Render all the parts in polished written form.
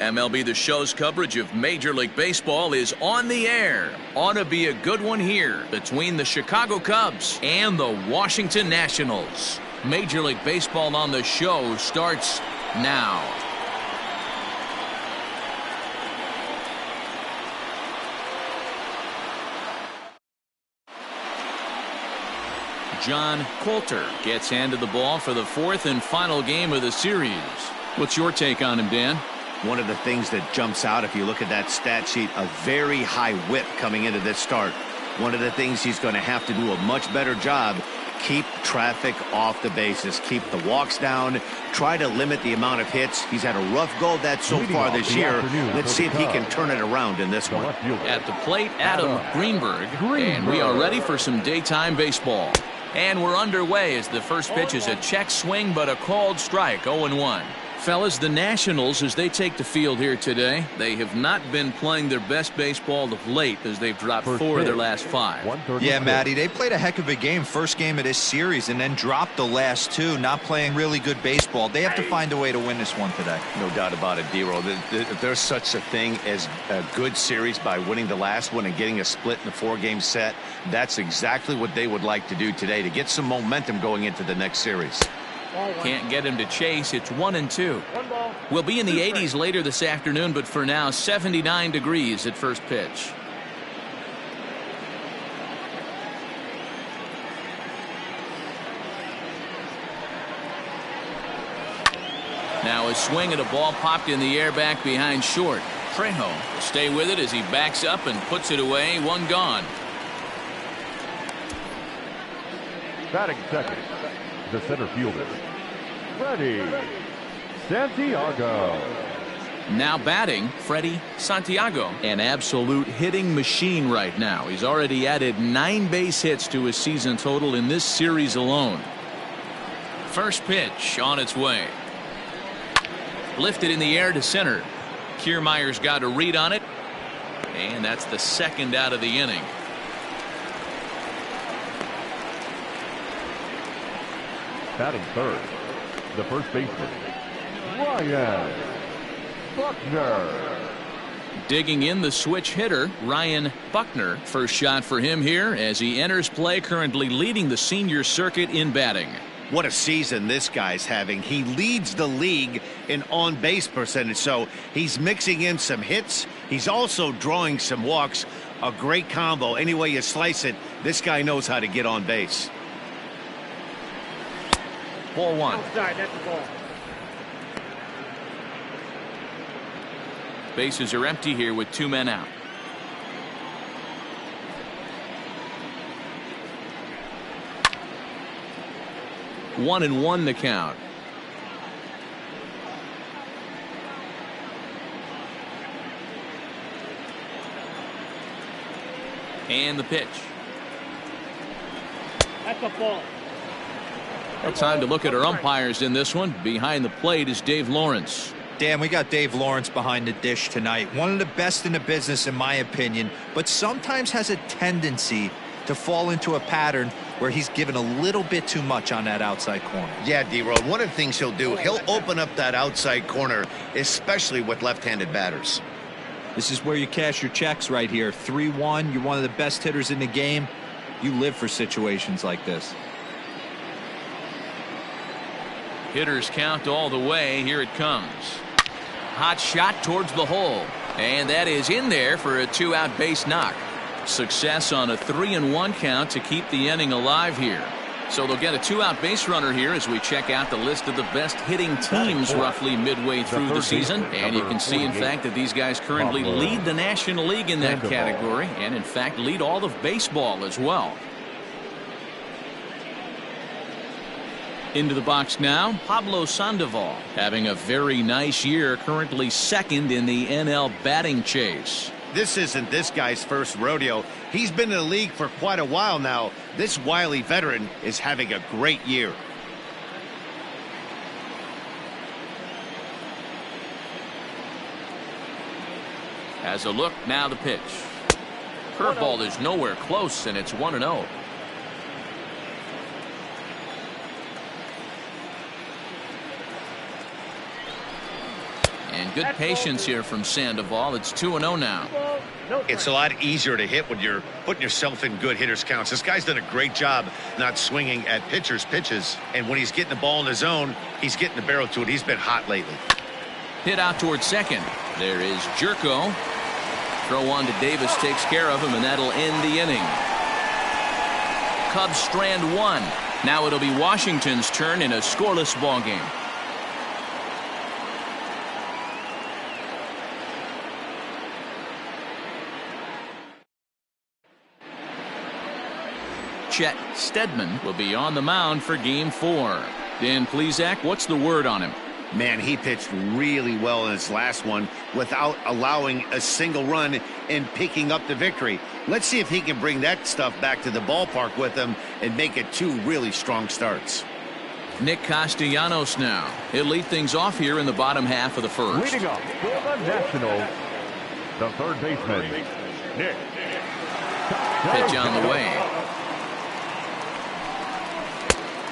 MLB The Show's coverage of Major League Baseball is on the air. Ought to be a good one here between the Chicago Cubs and the Washington Nationals. Major League Baseball on The Show starts now. John Coulter gets handed the ball for the fourth and final game of the series. What's your take on him, Dan? One of the things that jumps out if you look at that stat sheet, a very high whip coming into this start. One of the things he's going to have to do a much better job, keep traffic off the bases, keep the walks down, try to limit the amount of hits. He's had a rough go of that so far this year. Let's see if he can turn it around in this one. At the plate, Adam Greenberg. And we are ready for some daytime baseball. And we're underway as the first pitch is a check swing, but a called strike, 0-1. Fellas, the Nationals, as they take the field here today, they have not been playing their best baseball of late as they've dropped 4 of their last 5. Yeah, Matty, they played a heck of a game first game of this series and then dropped the last 2, not playing really good baseball. They have to find a way to win this one today. No doubt about it, D-Roll. If there's such a thing as a good series by winning the last one and getting a split in the 4-game set, that's exactly what they would like to do today to get some momentum going into the next series. Can't get him to chase. It's 1-2. We'll be in the 80s later this afternoon, but for now, 79 degrees at first pitch. Now a swing at a ball popped in the air back behind short. Trejo will stay with it as he backs up and puts it away. 1 gone. Batting second, the center fielder, Freddie Santiago. Now batting, Freddie Santiago. An absolute hitting machine right now. He's already added 9 base hits to his season total in this series alone. First pitch on its way. Lifted in the air to center. Kiermaier's got a read on it. And that's the second out of the inning. Batting third, the first baseman, Ryan Buckner. Digging in the switch hitter, Ryan Buckner. First shot for him here as he enters play, currently leading the senior circuit in batting. What a season this guy's having. He leads the league in on-base percentage, so he's mixing in some hits. He's also drawing some walks. A great combo. Any way you slice it, this guy knows how to get on base. Ball 1. Outside, that's the ball. Bases are empty here with 2 men out. One and 1 the count. And the pitch. That's a ball. Time to look at our umpires in this one. Behind the plate is Dave Lawrence. Dan, we got Dave Lawrence behind the dish tonight. One of the best in the business, in my opinion, but sometimes has a tendency to fall into a pattern where he's given a little bit too much on that outside corner. Yeah, D-Roll, one of the things he'll do, he'll open up that outside corner, especially with left-handed batters. This is where you cash your checks right here. 3-1, you're one of the best hitters in the game. You live for situations like this. Hitters count all the way. Here it comes. Hot shot towards the hole. And that is in there for a 2-out base knock. Success on a 3-1 count to keep the inning alive here. So they'll get a 2-out base runner here as we check out the list of the best hitting teams roughly midway through the season. And you can see, in fact, that these guys currently lead the National League in that category. And, in fact, lead all of baseball as well. Into the box now, Pablo Sandoval, having a very nice year, currently second in the NL batting chase. This isn't this guy's first rodeo. He's been in the league for quite a while now. This wily veteran is having a great year. Has a look, now the pitch. Curveball is nowhere close, and it's 1-0. And good patience here from Sandoval. It's 2-0 now. It's a lot easier to hit when you're putting yourself in good hitters counts. This guy's done a great job not swinging at pitchers' pitches. And when he's getting the ball in the zone, he's getting the barrel to it. He's been hot lately. Hit out towards second. There is Jerko. Throw on to Davis takes care of him, and that'll end the inning. Cubs strand one. Now it'll be Washington's turn in a scoreless ball game. Chet Steadman will be on the mound for game 4. Dan Plesac, what's the word on him? Man, he pitched really well in his last one without allowing a single run and picking up the victory. Let's see if he can bring that stuff back to the ballpark with him and make it 2 really strong starts. Nick Castellanos now. He'll lead things off here in the bottom half of the first. Leading up for the Nationals, the third baseman, Nick. Pitch on the way.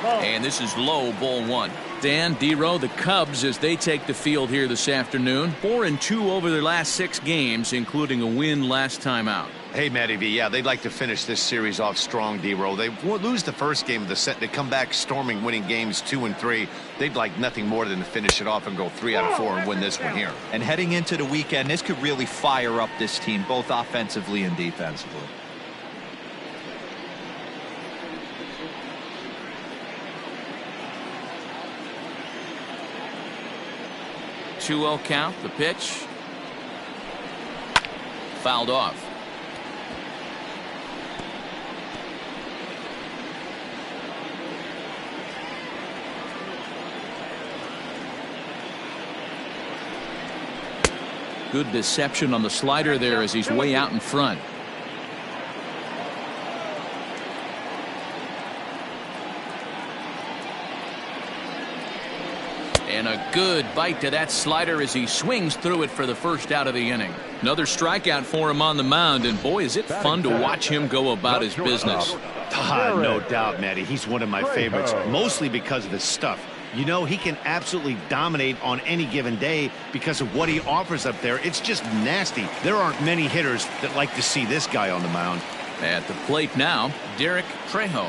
And this is low, ball 1. Dan, D-Row, the Cubs, as they take the field here this afternoon, 4-2 over their last 6 games, including a win last time out. Hey, Matty V, yeah, they'd like to finish this series off strong, D-Row. They lose the first game of the set. They come back storming, winning games 2 and 3. They'd like nothing more than to finish it off and go 3 out of 4 and win this one here. And heading into the weekend, this could really fire up this team, both offensively and defensively. 2-0 count. The pitch. Fouled off. Good deception on the slider there as he's way out in front. And a good bite to that slider as he swings through it for the first out of the inning. Another strikeout for him on the mound, and boy, is it fun to watch him go about his business. No doubt, Matty. He's one of my favorites, mostly because of his stuff. You know, he can absolutely dominate on any given day because of what he offers up there. It's just nasty. There aren't many hitters that like to see this guy on the mound. At the plate now, Derek Trejo.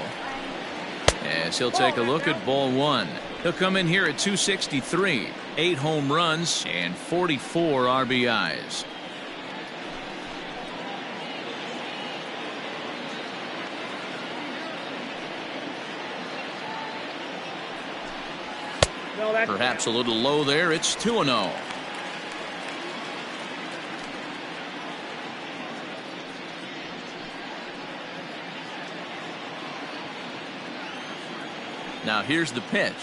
As he'll take a look at ball 1. He'll come in here at 263, 8 home runs and 44 RBIs. Perhaps a little low there. It's 2-0. Now here's the pitch.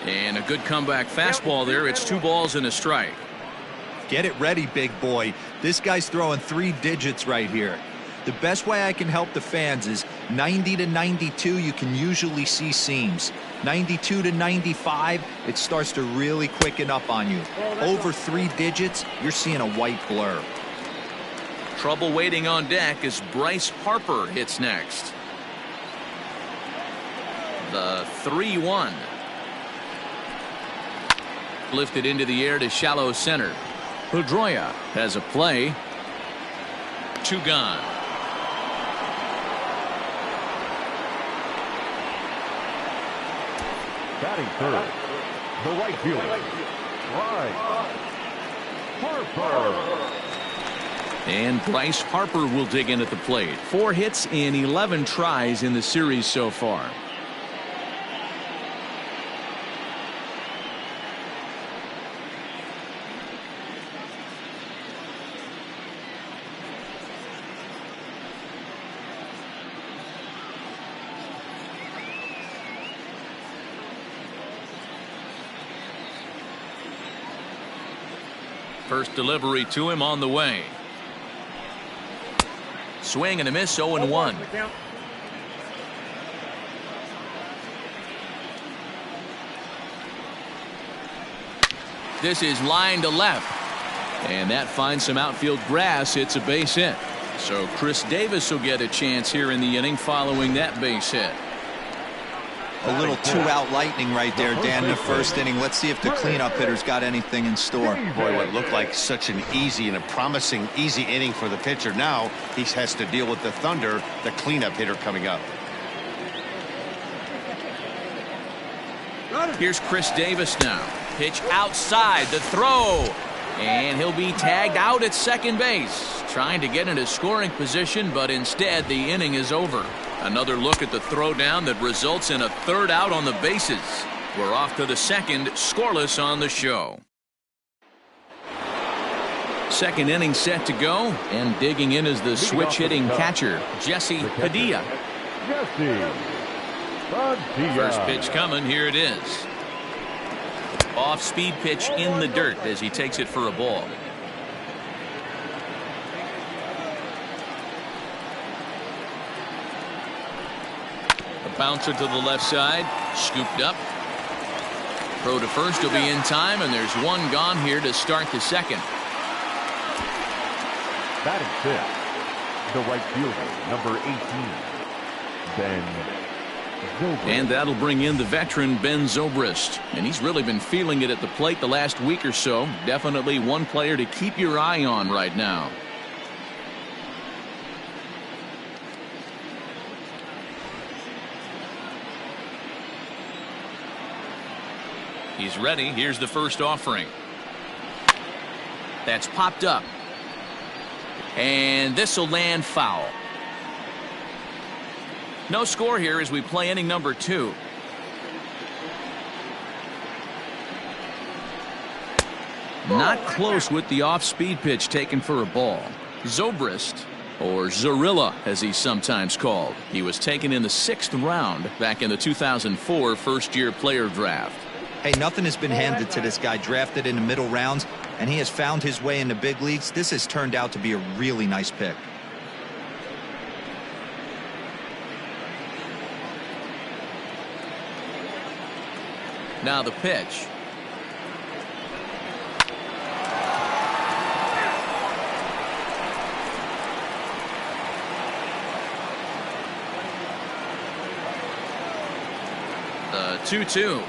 And a good comeback fastball there. It's 2 balls and a strike. Get it ready, big boy. This guy's throwing 3 digits right here. The best way I can help the fans is 90 to 92, you can usually see seams. 92 to 95, it starts to really quicken up on you. Over 3 digits, you're seeing a white blur. Trouble waiting on deck as Bryce Harper hits next. The 3-1. Lifted into the air to shallow center. Pedroia has a play. 2 gone. Batting third, the right fielder, Bryce Harper. And Bryce Harper will dig in at the plate. 4 hits in 11 tries in the series so far. First delivery to him on the way. Swing and a miss, 0-1. This is line to left. And that finds some outfield grass. It's a base hit. So Chris Davis will get a chance here in the inning following that base hit. A little two-out lightning right there, Dan, in the first inning. Let's see if the cleanup hitter's got anything in store. Boy, what looked like such an easy and a promising easy inning for the pitcher. Now he has to deal with the Thunder, the cleanup hitter coming up. Here's Chris Davis now. Pitch outside, the throw. And he'll be tagged out at second base. Trying to get into scoring position, but instead the inning is over. Another look at the throwdown that results in a third out on the bases. We're off to the second, scoreless on the show. Second inning set to go, and digging in is the switch-hitting catcher, Jesse Padilla. First pitch coming, here it is. Off-speed pitch in the dirt as he takes it for a ball. A bouncer to the left side, scooped up. Throw to first will be in time, and there's one gone here to start the second. Batting fifth, the right fielder, number 18, Ben. And that'll bring in the veteran Ben Zobrist. And he's really been feeling it at the plate the last week or so. Definitely one player to keep your eye on right now. He's ready. Here's the first offering. That's popped up. And this will land foul. No score here as we play inning number 2. Not close with the off-speed pitch taken for a ball. Zobrist, or Zorilla as he's sometimes called. He was taken in the 6th round back in the 2004 first-year player draft. Hey, nothing has been handed to this guy. Drafted in the middle rounds, and he has found his way in the big leagues. This has turned out to be a really nice pick. Now the pitch. The 2-2.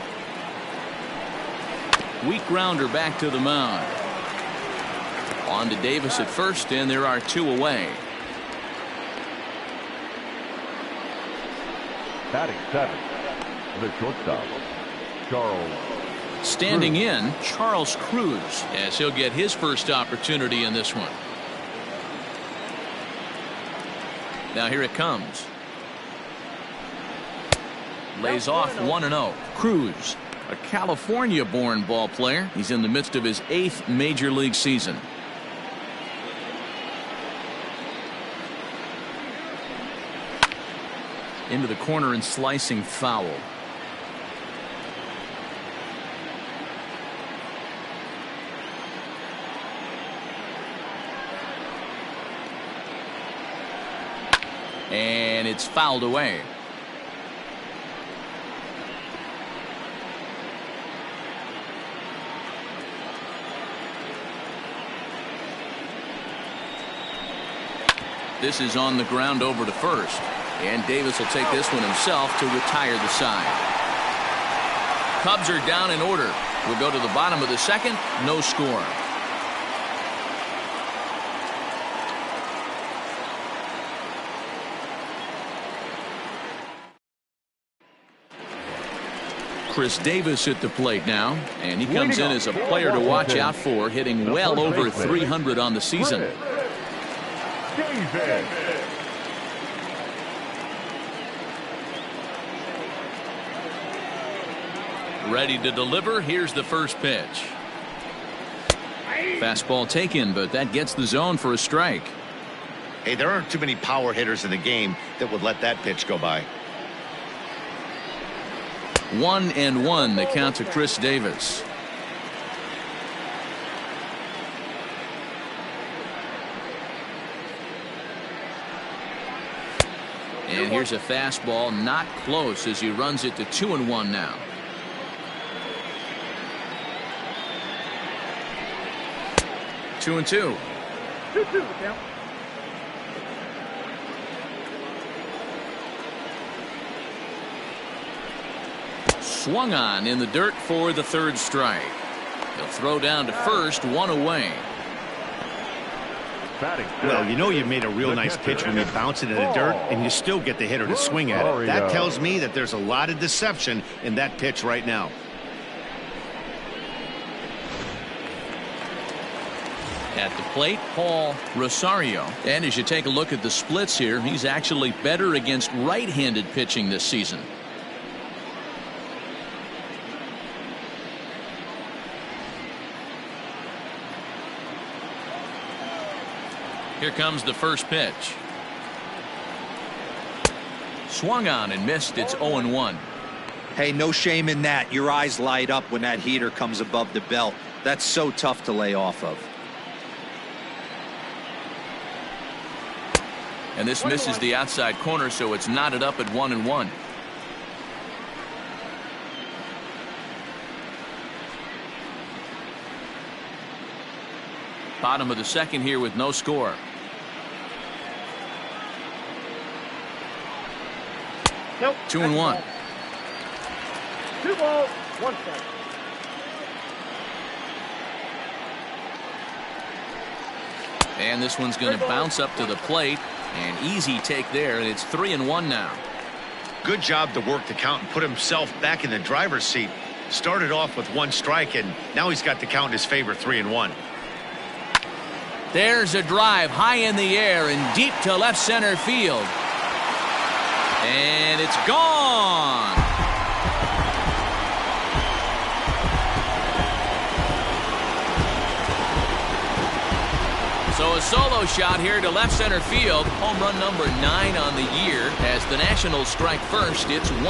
Weak grounder back to the mound. On to Davis at first, and there are 2 away. Batting seventh, the shortstop, Charles. Standing in, Charles Cruz, as he'll get his first opportunity in this one. Now here it comes. Lays off 1-0. Cruz, a California-born ball player. He's in the midst of his 8th major league season. Into the corner and slicing foul. And it's fouled away. This is on the ground over to first. And Davis will take this one himself to retire the side. Cubs are down in order. We'll go to the bottom of the second. No score. Chris Davis at the plate now, and he comes in as a player to watch out for, hitting well over 300 on the season. Ready to deliver. Here's the first pitch. Fastball taken, but that gets the zone for a strike. Hey, there aren't too many power hitters in the game that would let that pitch go by. 1-1 the count to Chris Davis. And here's a fastball not close as he runs it to 2-1 now. Two and two. 2-2 the count. Swung on in the dirt for the third strike. He'll throw down to first, one away. Well, you know you made a real nice pitch when you bounce it in the dirt and you still get the hitter to swing at it. That tells me that there's a lot of deception in that pitch right now. At the plate, Paul Rosario. And as you take a look at the splits here, he's actually better against right-handed pitching this season. Here comes the first pitch. Swung on and missed. It's 0-1. Hey, no shame in that. Your eyes light up when that heater comes above the belt. That's so tough to lay off of. And this misses the outside corner, so it's knotted up at 1-1. Bottom of the second here with no score. Nope. 2-1. 2 balls, 1 strike. And this one's going to bounce up to the plate. An easy take there, and it's 3-1 now. Good job to work the count and put himself back in the driver's seat. Started off with 1 strike, and now he's got the count in his favor, 3-1. There's a drive high in the air and deep to left center field. And it's gone. So a solo shot here to left center field. Home run number 9 on the year. As the Nationals strike first, it's 1-0.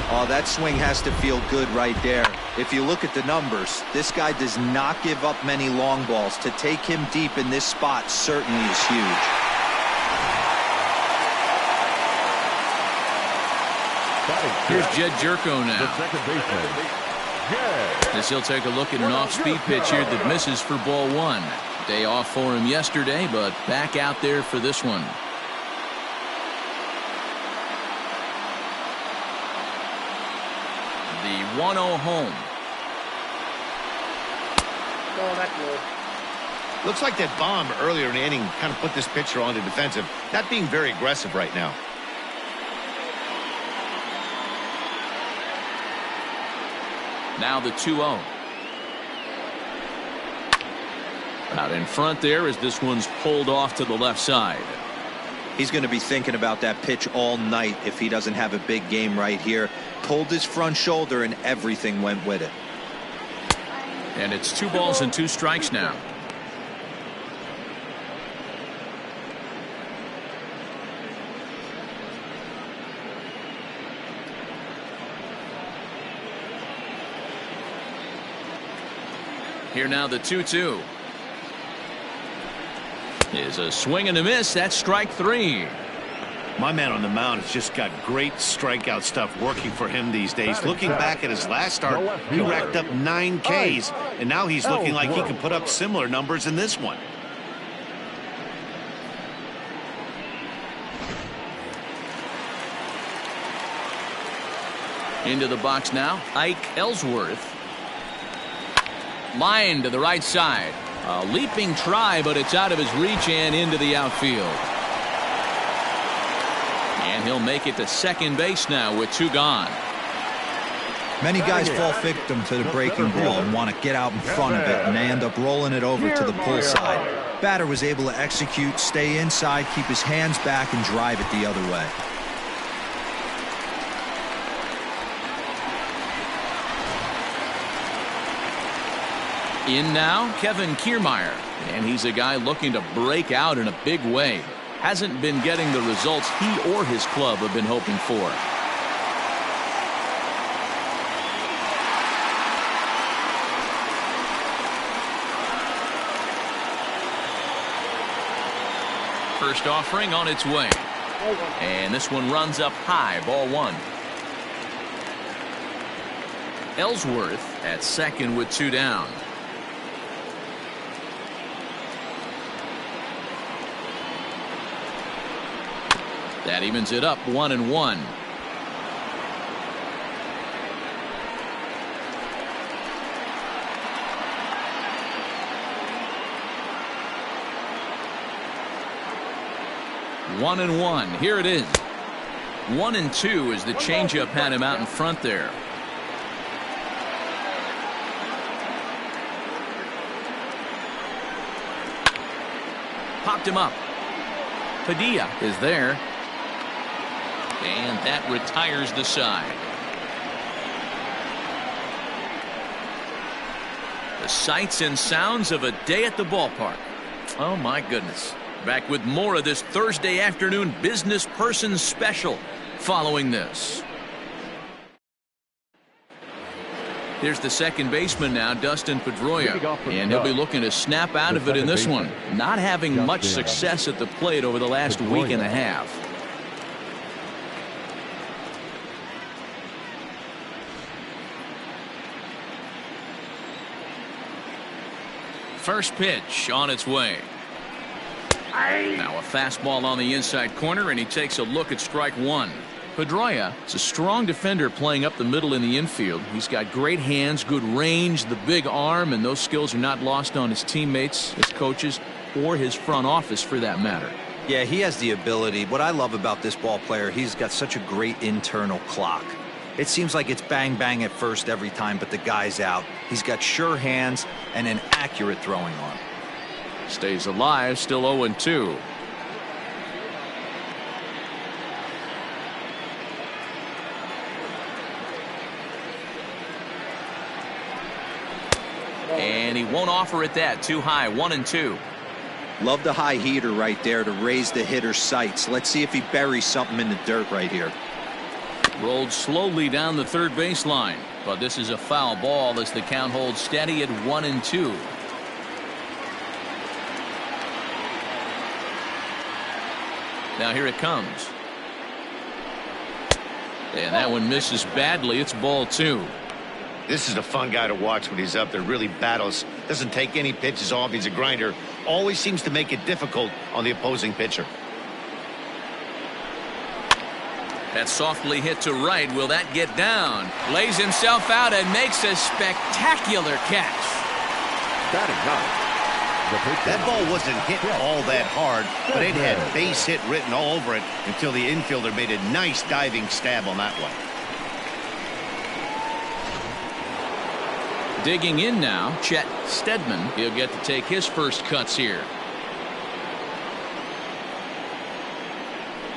Oh, that swing has to feel good right there. If you look at the numbers, this guy does not give up many long balls. To take him deep in this spot certainly is huge. Here's Jed Jerko now. The second baseman, Jed. As he'll take a look at an off-speed pitch here that misses for ball 1. Day off for him yesterday, but back out there for this one. The 1-0 home. Oh, that's low. Looks like that bomb earlier in the inning kind of put this pitcher on the defensive. Not being very aggressive right now. Now the 2-0. Out in front there as this one's pulled off to the left side. He's going to be thinking about that pitch all night if he doesn't have a big game right here. Pulled his front shoulder and everything went with it. And it's 2 balls and 2 strikes now. Here now the 2-2. Is a swing and a miss. That's strike 3. My man on the mound has just got great strikeout stuff working for him these days. Looking back at his last start, he racked up 9 Ks, and now he's looking like he can put up similar numbers in this one. Into the box now, Ike Ellsworth. Line to the right side. A leaping try, but it's out of his reach and into the outfield. And he'll make it to second base now with 2 gone. Many guys fall victim to the breaking ball and want to get out in front of it, and they end up rolling it over to the pull side. Batter was able to execute, stay inside, keep his hands back, and drive it the other way. In now, Kevin Kiermaier. And he's a guy looking to break out in a big way. Hasn't been getting the results he or his club have been hoping for. First offering on its way. And this one runs up high, ball 1. Ellsworth at second with 2 down. That evens it up 1-1. One and one. Here it is. 1-2 as the changeup had him out in front there. Popped him up. Padilla is there. And that retires the side. The sights and sounds of a day at the ballpark. Oh my goodness. Back with more of this Thursday afternoon business person special following this. Here's the second baseman now, Dustin Pedroia, and he'll be looking to snap out of it in this one. Not having much success at the plate over the last week and a half. First pitch on its way. Now a fastball on the inside corner, and he takes a look at strike one. Pedroia is a strong defender playing up the middle in the infield. He's got great hands, good range, the big arm, and those skills are not lost on his teammates, his coaches, or his front office for that matter. Yeah, he has the ability. What I love about this ball player, he's got such a great internal clock. It seems like it's bang bang at first every time, but the guy's out. He's got sure hands and an accurate throwing arm. Stays alive, still 0-2. And he won't offer it that. Too high. 1-2. Love the high heater right there to raise the hitter's sights. Let's see if he buries something in the dirt right here. Rolled slowly down the third baseline, but this is a foul ball as the count holds steady at 1-2. Now here it comes. And that one misses badly. It's ball two. This is a fun guy to watch when he's up there. Really battles. Doesn't take any pitches off. He's a grinder. Always seems to make it difficult on the opposing pitcher. That softly hit to right. Will that get down? Lays himself out and makes a spectacular catch. That ball wasn't hit all that hard, but it had base hit written all over it until the infielder made a nice diving stab on that one. Digging in now, Chet Steadman. He'll get to take his first cuts here.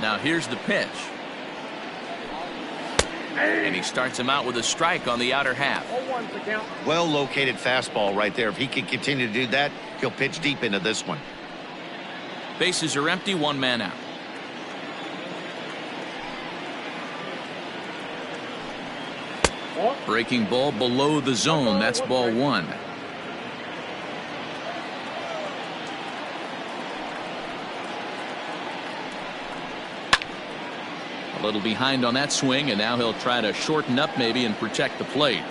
Now here's the pitch. And he starts him out with a strike on the outer half. Well located fastball right there. If he can continue to do that, he'll pitch deep into this one. Bases are empty, one man out. Breaking ball below the zone. That's ball one. A little behind on that swing, and now he'll try to shorten up maybe and protect the plate.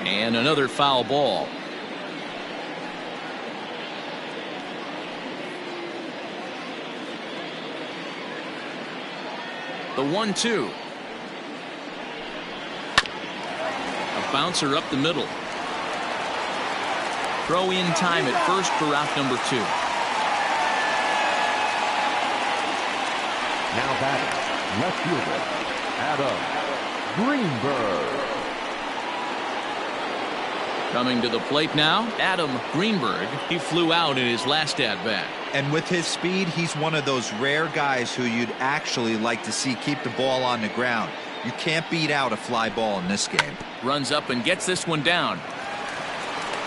And another foul ball. The 1-2. A bouncer up the middle. Throw in time at first for out number 2. Now batting, left fielder, Adam Greenberg. Coming to the plate now, Adam Greenberg. He flew out in his last at-bat. And with his speed, he's one of those rare guys who you'd actually like to see keep the ball on the ground. You can't beat out a fly ball in this game. Runs up and gets this one down.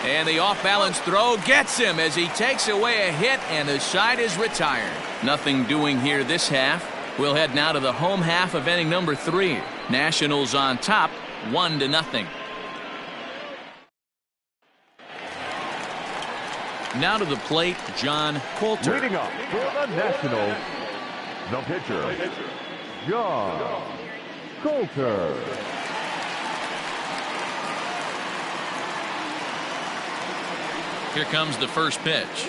And the off-balance throw gets him as he takes away a hit, and the side is retired. Nothing doing here this half. We'll head now to the home half of inning number 3. Nationals on top, 1-0. Now to the plate, John Coulter. Leading up for the Nationals, the pitcher, John Coulter. Here comes the first pitch.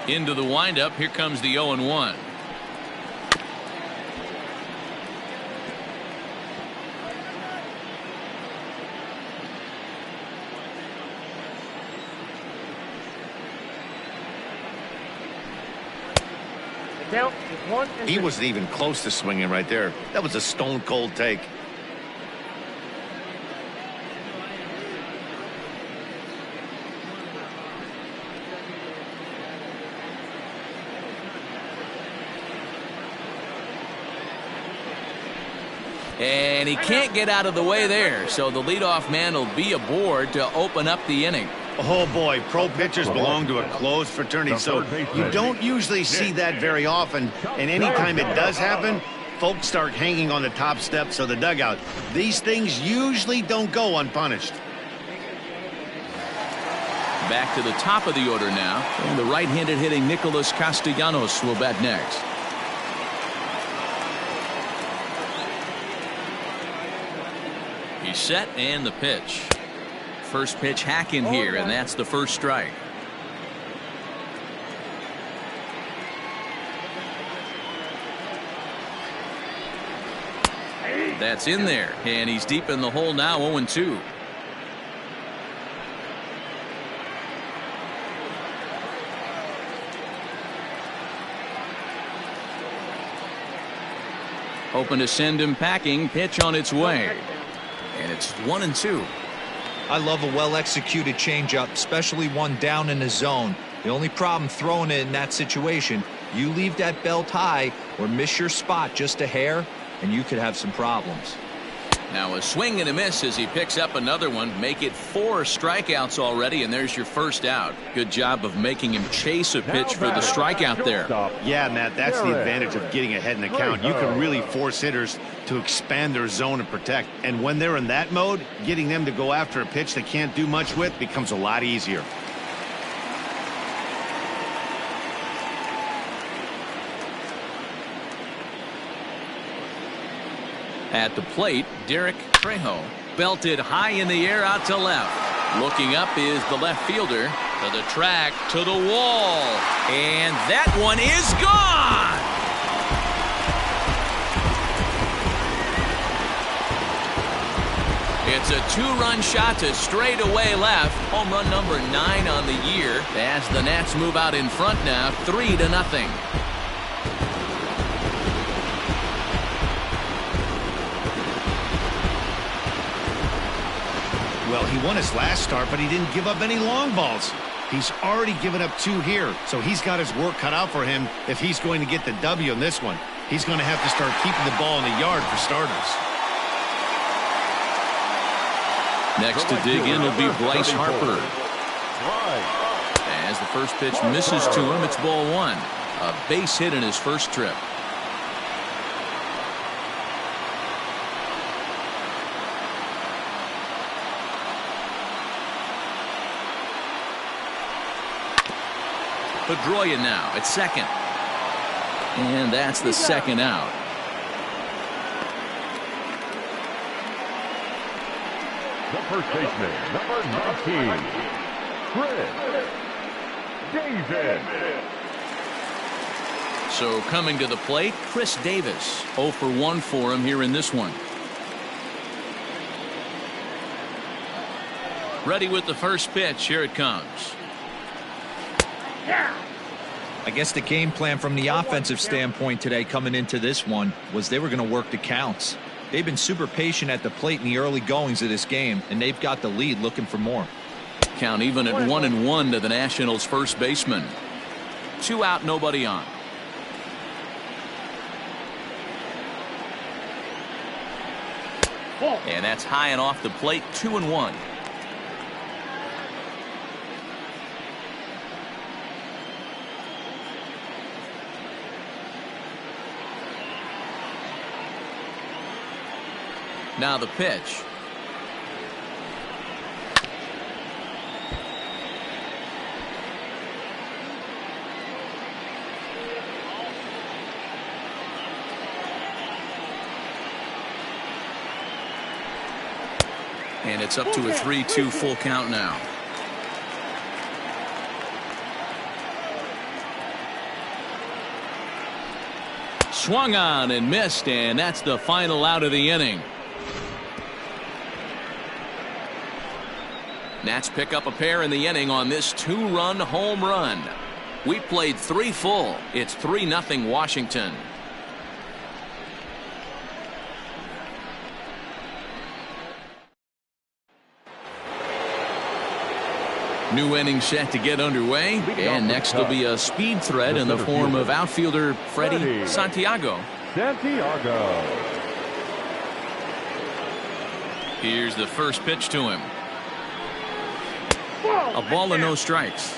Into the windup. Here comes the 0-1. Count is 1 and He 2. wasn't even close to swinging right there. That was a stone cold take. And he can't get out of the way there, so the leadoff man will be aboard to open up the inning. Oh boy, pro pitchers belong to a closed fraternity, so you don't usually see that very often. And anytime it does happen, folks start hanging on the top steps of the dugout. These things usually don't go unpunished. Back to the top of the order now, and the right-handed hitting Nicholas Castellanos will bat next. He's set, and the pitch. First pitch hacking here, and that's the first strike. That's in there, and he's deep in the hole now, 0-2. Hoping to send him packing. Pitch on its way, and it's 1-2. I love a well-executed changeup, especially one down in the zone. The only problem throwing it in that situation, you leave that belt high or miss your spot just a hair, and you could have some problems. Now a swing and a miss as he picks up another one. Make it 4 strikeouts already, and there's your first out. Good job of making him chase a pitch for the strikeout there. Yeah, Matt, that's the advantage of getting ahead in the count. You can really force hitters to expand their zone and protect. And when they're in that mode, getting them to go after a pitch they can't do much with becomes a lot easier. At the plate, Derek Trejo belted high in the air out to left. Looking up is the left fielder. To the track, to the wall. And that one is gone! It's a 2-run shot to straightaway left. Home run number 9 on the year. As the Nats move out in front now, 3-0. Well, he won his last start, but he didn't give up any long balls. He's already given up 2 here, so he's got his work cut out for him if he's going to get the W in this one. He's going to have to start keeping the ball in the yard for starters. Next to dig in will be Bryce Harper. As the first pitch misses to him, it's ball 1. A base hit in his first trip. Pedroia now at second. And that's the second out. The first baseman, number 19, Chris Davis. So coming to the plate, Chris Davis. 0 for 1 for him here in this one. Ready with the first pitch. Here it comes. I guess the game plan from the offensive standpoint today coming into this one was they were going to work the counts. They've been super patient at the plate in the early goings of this game, and they've got the lead looking for more. Count even at 1-1 to the Nationals' first baseman. 2 out, nobody on. And that's high and off the plate. 2-1. Now the pitch. And it's up to a 3-2 full count now. Swung on and missed, and that's the final out of the inning. Nats pick up a pair in the inning on this 2-run home run. We played 3 full. It's 3-0 Washington. New inning set to get underway, and next will be a speed threat in the form of outfielder Freddie Santiago. Here's the first pitch to him. A ball and no strikes.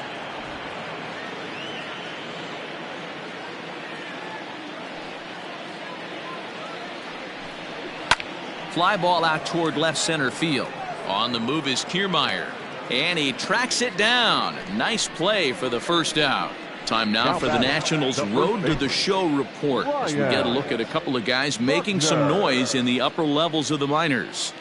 Fly ball out toward left center field. On the move is Kiermaier. And he tracks it down. Nice play for the first out. Time now for the Nationals' Road to the Show report, as we get a look at a couple of guys making some noise in the upper levels of the minors.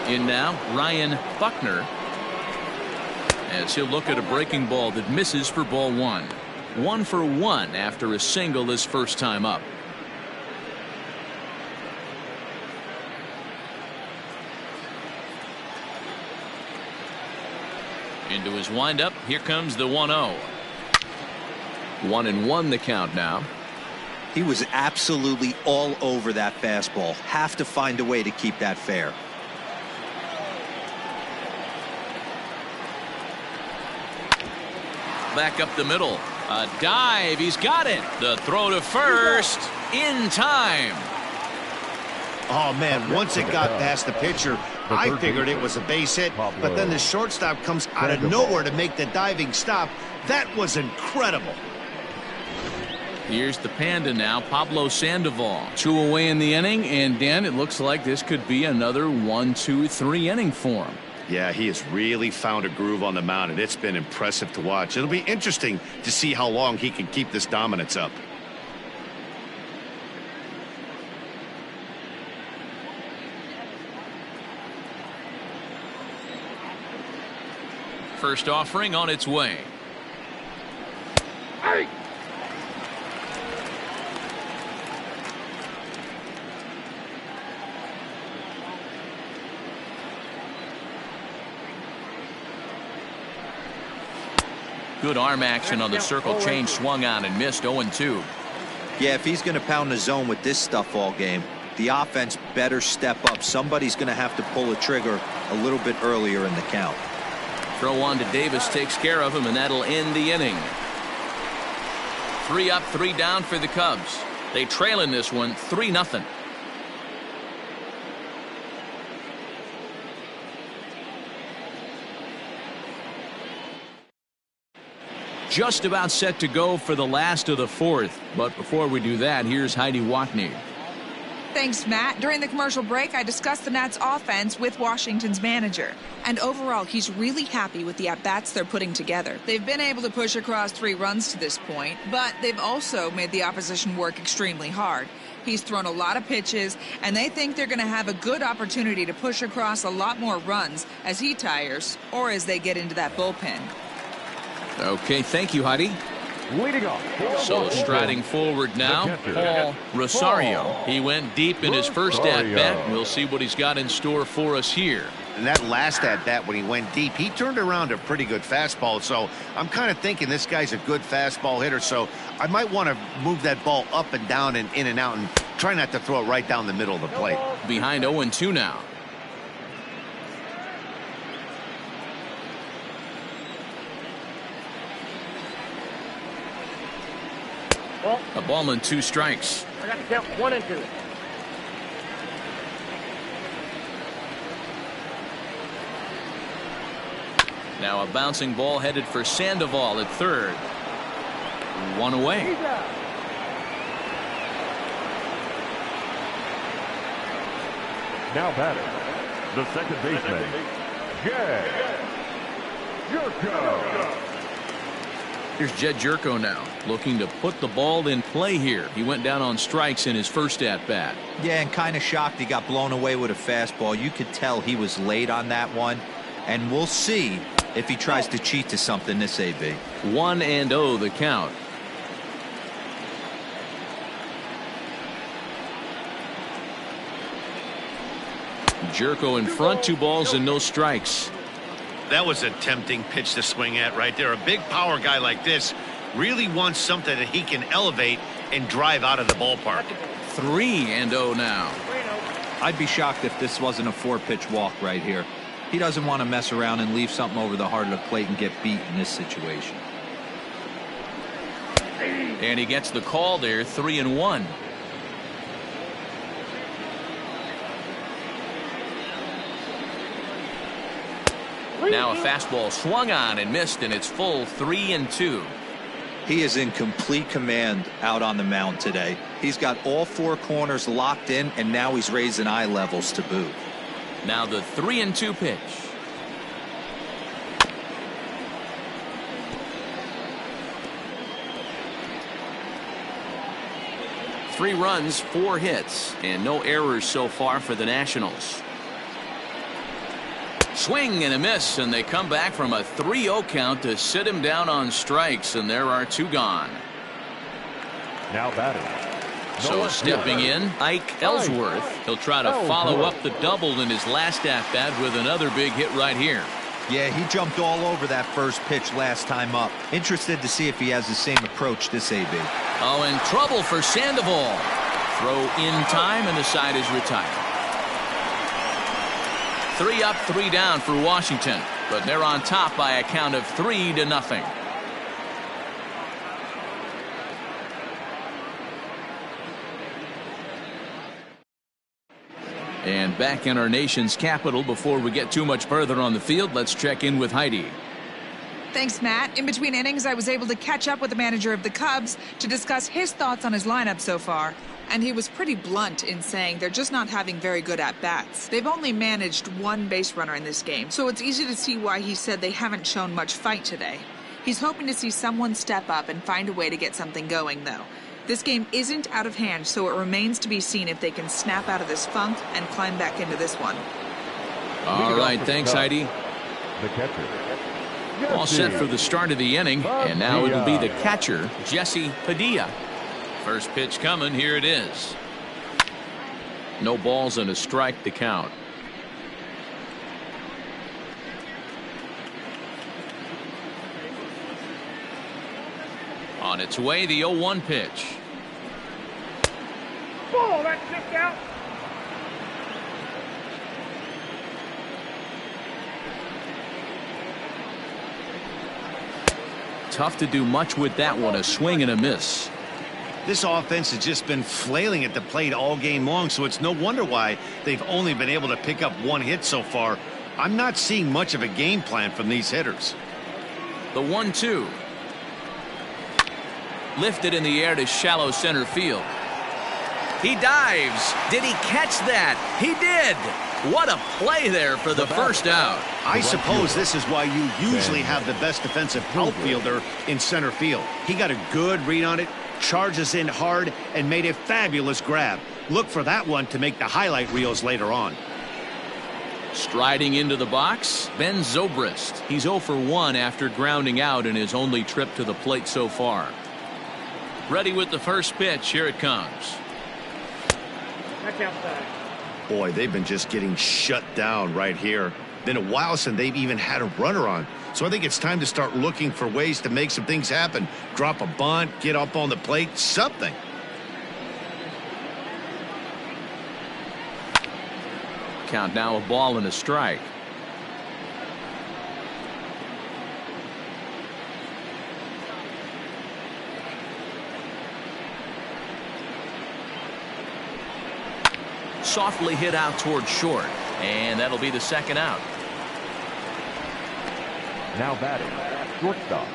In now, Ryan Buckner, as he'll look at a breaking ball that misses for ball 1. 1 for 1 after a single his first time up. Into his windup. Here comes the 1-0. 1-1 the count now. He was absolutely all over that fastball. Have to find a way to keep that fair. Back up the middle. A dive. He's got it. The throw to first in time. Oh, man, once it got past the pitcher, I figured it was a base hit, but then the shortstop comes out of nowhere to make the diving stop. That was incredible. Here's the Panda now, Pablo Sandoval. 2 away in the inning, and Dan, it looks like this could be another 1-2-3 inning for him. Yeah, he has really found a groove on the mound, and it's been impressive to watch. It'll be interesting to see how long he can keep this dominance up. First offering on its way. Hey. Good arm action on the circle change, swung on and missed. 0-2. Yeah, if he's going to pound the zone with this stuff all game, the offense better step up. Somebody's going to have to pull a trigger a little bit earlier in the count. Throw on to Davis takes care of him, and that'll end the inning. 3 up, 3 down for the Cubs. They trail in this one 3-0. Just about set to go for the last of the 4th. But before we do that, here's Heidi Watney. Thanks, Matt. During the commercial break, I discussed the Nats offense with Washington's manager. And overall, he's really happy with the at-bats they're putting together. They've been able to push across 3 runs to this point, but they've also made the opposition work extremely hard. He's thrown a lot of pitches, and they think they're going to have a good opportunity to push across a lot more runs as he tires or as they get into that bullpen. Okay, thank you, Heidi. Leading off. So striding forward now, Paul Rosario. He went deep in his first at-bat. We'll see what he's got in store for us here. And that last at-bat when he went deep, he turned around a pretty good fastball. So I'm kind of thinking this guy's a good fastball hitter. So I might want to move that ball up and down and in and out and try not to throw it right down the middle of the plate. Behind 0-2 now. A ball and 2 strikes. I got to count 1 and 2. Now a bouncing ball headed for Sandoval at third. 1 away. Now batting, the second baseman, Jay. Jerko. Here's Jed Jerko now, looking to put the ball in play here. He went down on strikes in his first at-bat. Yeah, and kind of shocked he got blown away with a fastball. You could tell he was late on that one, and we'll see if he tries to cheat to something this AB. 1-0 the count. Jerko in front, 2 balls and no strikes. That was a tempting pitch to swing at right there. A big power guy like this really wants something that he can elevate and drive out of the ballpark. 3-0 now. I'd be shocked if this wasn't a 4-pitch walk right here. He doesn't want to mess around and leave something over the heart of the plate and get beat in this situation. And he gets the call there, 3-1. Now a fastball swung on and missed, and it's full 3-2. He is in complete command out on the mound today. He's got all 4 corners locked in, and now he's raising eye levels to boot. Now the 3-2 pitch. Three runs, 4 hits, and no errors so far for the Nationals. Swing and a miss, and they come back from a 3-0 count to sit him down on strikes, and there are 2 gone. Now batting. So stepping in, Ike Ellsworth. He'll try to follow up the double in his last at-bat with another big hit right here. Yeah, he jumped all over that first pitch last time up. Interested to see if he has the same approach this AB. Oh, and trouble for Sandoval. Throw in time, and the side is retired. 3 up, 3 down for Washington, but they're on top by a count of 3-0. And back in our nation's capital, before we get too much further on the field, let's check in with Heidi. Thanks, Matt. In between innings, I was able to catch up with the manager of the Cubs to discuss his thoughts on his lineup so far. And he was pretty blunt in saying they're just not having very good at-bats. They've only managed 1 base runner in this game, so it's easy to see why he said they haven't shown much fight today. He's hoping to see someone step up and find a way to get something going, though. This game isn't out of hand, so it remains to be seen if they can snap out of this funk and climb back into this one. All right, thanks, Heidi. The catcher. All set for the start of the inning, and now it'll be the catcher, Jesse Padilla. First pitch coming, here it is. No balls and a strike to count. On its way, the 0-1 pitch. Ball, that's kicked out. Tough to do much with that one, a swing and a miss. This offense has just been flailing at the plate all game long, so it's no wonder why they've only been able to pick up 1 hit so far. I'm not seeing much of a game plan from these hitters. The 1-2. Lifted in the air to shallow center field. He dives. Did he catch that? He did. What a play there for the first out. I suppose this is why you usually have the best defensive outfielder in center field. He got a good read on it, charges in hard, and made a fabulous grab. Look for that one to make the highlight reels later on. Striding into the box, Ben Zobrist. He's 0 for 1 after grounding out in his only trip to the plate so far. Ready with the first pitch. Here it comes. That's outside. Boy, they've been just getting shut down right here. Been a while since they've even had a runner on. So I think it's time to start looking for ways to make some things happen. Drop a bunt, get up on the plate, something. Count now, a ball and a strike. Softly hit out toward short, and that'll be the second out. Now batting. Shortstop.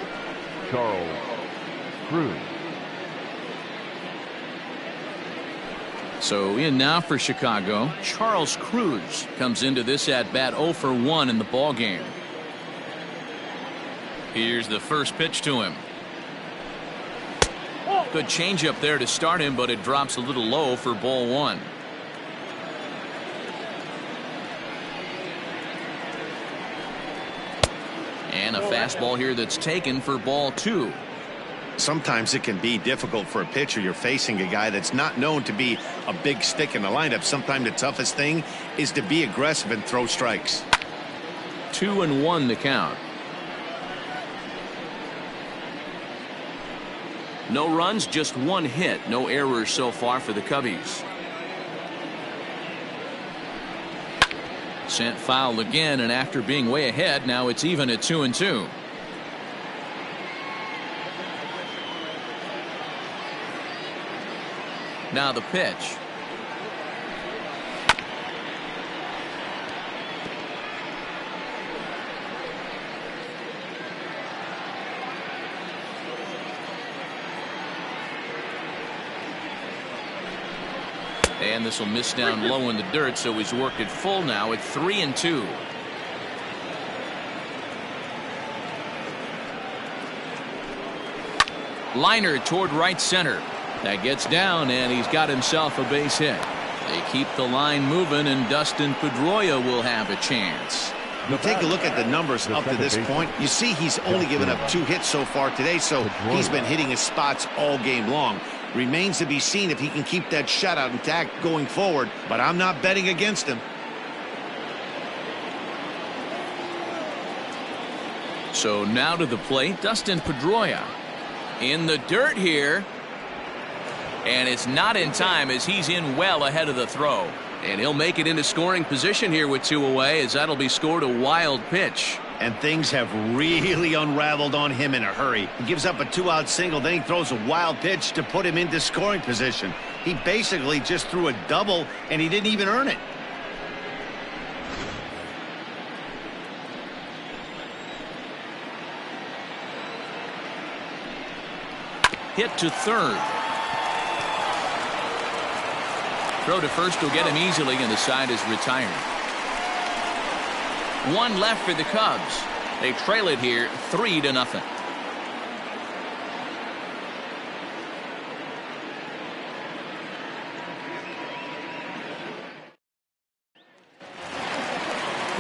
Charles Cruz. So in now for Chicago, Charles Cruz comes into this at bat 0 for 1 in the ball game. Here's the first pitch to him. Good changeup there to start him, but it drops a little low for ball one. And a fastball here that's taken for ball two. Sometimes it can be difficult for a pitcher. You're facing a guy that's not known to be a big stick in the lineup. Sometimes the toughest thing is to be aggressive and throw strikes. 2-1 the count. No runs, just one hit. No errors so far for the Cubbies. Sent foul again, and after being way ahead, now it's even at 2-2. Now the pitch. And this will miss down low in the dirt, so he's worked it full now at 3-2. Liner toward right center. That gets down, and he's got himself a base hit. They keep the line moving, and Dustin Pedroia will have a chance. You take a look at the numbers up to this point. You see he's only given up 2 hits so far today, so he's been hitting his spots all game long. Remains to be seen if he can keep that shutout intact going forward, but I'm not betting against him. So now to the plate, Dustin Pedroia. In the dirt here. And it's not in time as he's in well ahead of the throw. And he'll make it into scoring position here with 2 away, as that'll be scored a wild pitch. And things have really unraveled on him in a hurry. He gives up a 2-out single, then he throws a wild pitch to put him into scoring position. He basically just threw a double, and he didn't even earn it. Hit to third. Throw to first will get him easily, and the side is retired. 1 left for the Cubs. They trail it here 3-0.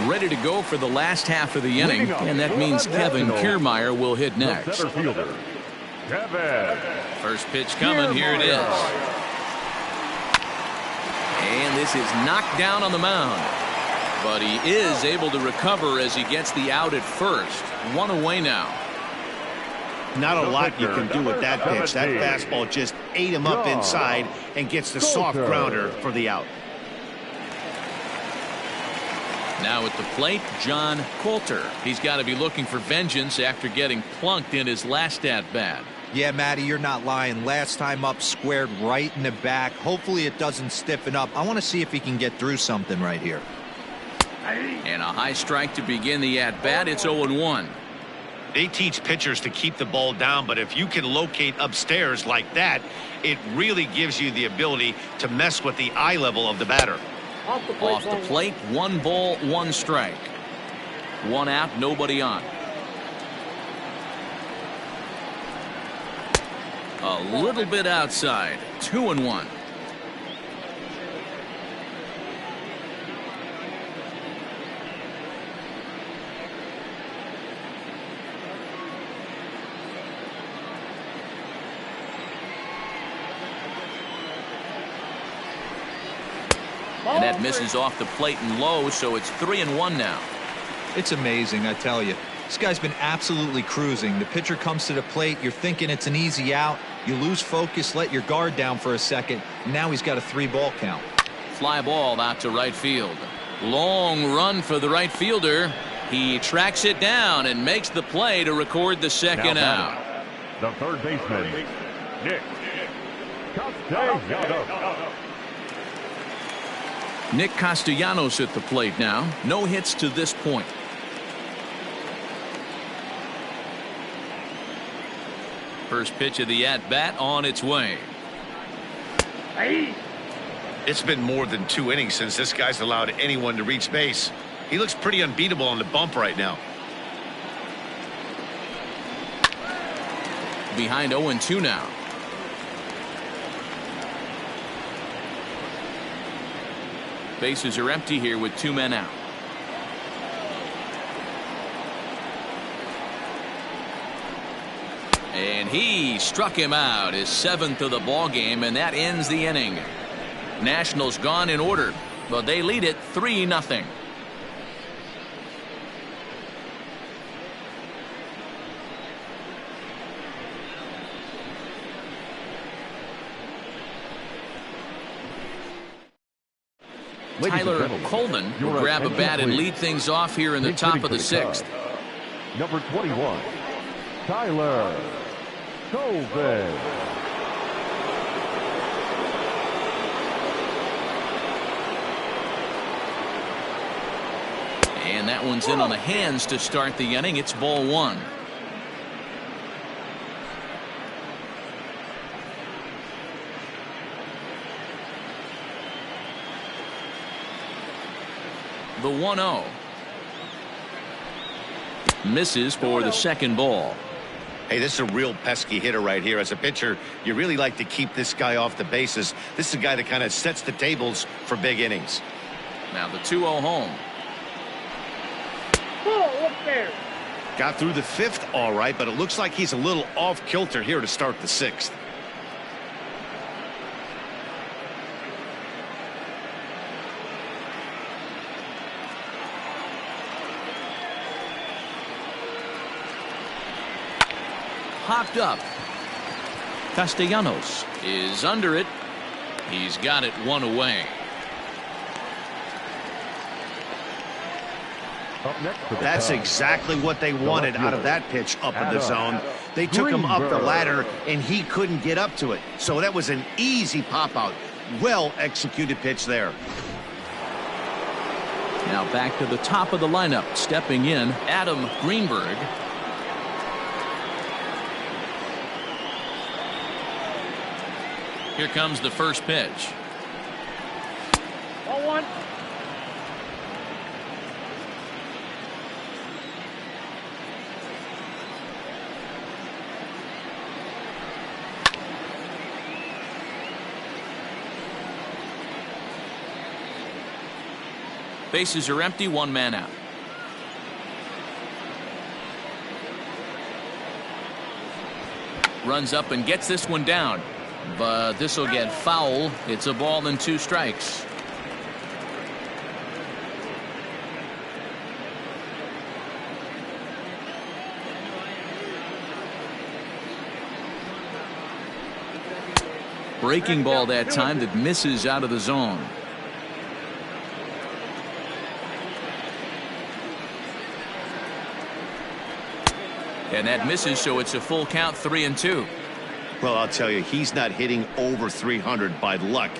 Ready to go for the last half of the inning, and that means Kevin Kiermaier will hit next. First pitch coming. Here it is. And this is knocked down on the mound. But he is able to recover as he gets the out at first. 1 away now. Not a lot you can do with that pitch. That fastball just ate him up inside and gets the soft grounder for the out. Now at the plate, John Coulter. He's got to be looking for vengeance after getting plunked in his last at-bat. Yeah, Matty, you're not lying. Last time up, squared right in the back. Hopefully it doesn't stiffen up. I want to see if he can get through something right here. And a high strike to begin the at-bat. It's 0-1. They teach pitchers to keep the ball down, but if you can locate upstairs like that, it really gives you the ability to mess with the eye level of the batter. Off the plate, 1 ball, 1 strike. 1 out, nobody on. A little bit outside. 2-1. And that misses off the plate and low, so it's 3-1 now. It's amazing, I tell you. This guy's been absolutely cruising. The pitcher comes to the plate, you're thinking it's an easy out. You lose focus, let your guard down for a second. Now he's got a 3-ball count. Fly ball out to right field. Long run for the right fielder. He tracks it down and makes the play to record the second out. The third baseman, Nick Castellanos. Nick Castellanos at the plate now. No hits to this point. First pitch of the at-bat on its way. It's been more than 2 innings since this guy's allowed anyone to reach base. He looks pretty unbeatable on the bump right now. behind 0-2 now. Bases are empty here with 2 men out. And he struck him out, his 7th of the ball game, and that ends the inning. Nationals gone in order, but they lead it 3-0. Tyler Coleman will grab a bat and lead things off here in the top of the 6th. Number 21, Tyler Coleman. And that one's in on the hands to start the inning. It's ball 1. The 1-0. Misses for the 2nd ball. Hey, this is a real pesky hitter right here. As a pitcher, you really like to keep this guy off the bases. This is a guy that kind of sets the tables for big innings. Now the 2-0 home. Pull up there. Got through the 5th all right, but it looks like he's a little off kilter here to start the 6th. Popped up. Castellanos is under it. He's got it 1 away. Up next for the That's Cubs, exactly what they wanted out of that pitch up in the zone. They took him up the ladder, and he couldn't get up to it. So that was an easy pop-out. Well-executed pitch there. Now back to the top of the lineup. Stepping in, Adam Greenberg. Here comes the first pitch. Ball 1. Bases are empty, 1 man out. Runs up and gets this one down. But this will get foul. It's a ball and 2 strikes. Breaking ball that time that misses out of the zone. And that misses, so it's a full count, 3-2. Well, I'll tell you, he's not hitting over 300 by luck.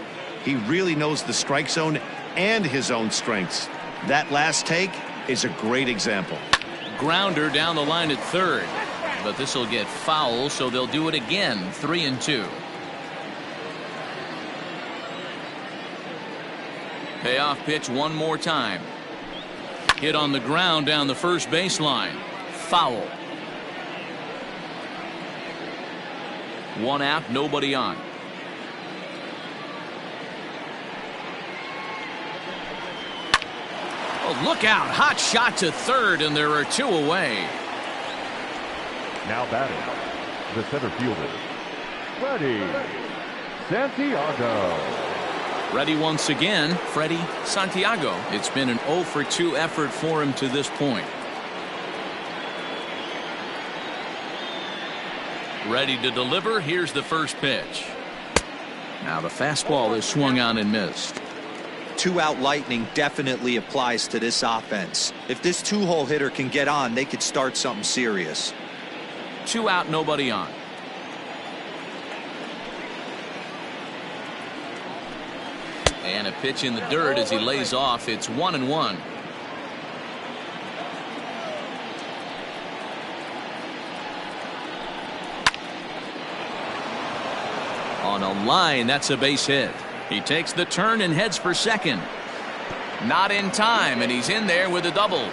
He really knows the strike zone and his own strengths. That last take is a great example. Grounder down the line at 3rd. But this will get foul, so they'll do it again, 3-2. Payoff pitch one more time. Hit on the ground down the first baseline. Foul. 1 out, nobody on. Oh, look out. Hot shot to 3rd, and there are 2 away. now batting, the center fielder, Freddie Santiago. Ready once again, Freddie Santiago. It's been an 0-for-2 effort for him to this point. Ready to deliver. Here's the first pitch. Now the fastball is swung on and missed. 2-out lightning definitely applies to this offense. If this 2-hole hitter can get on, they could start something serious. 2 out, nobody on. And a pitch in the dirt as he lays off. It's 1-1. On a line, that's a base hit. He takes the turn and heads for second. Not in time, and he's in there with a double.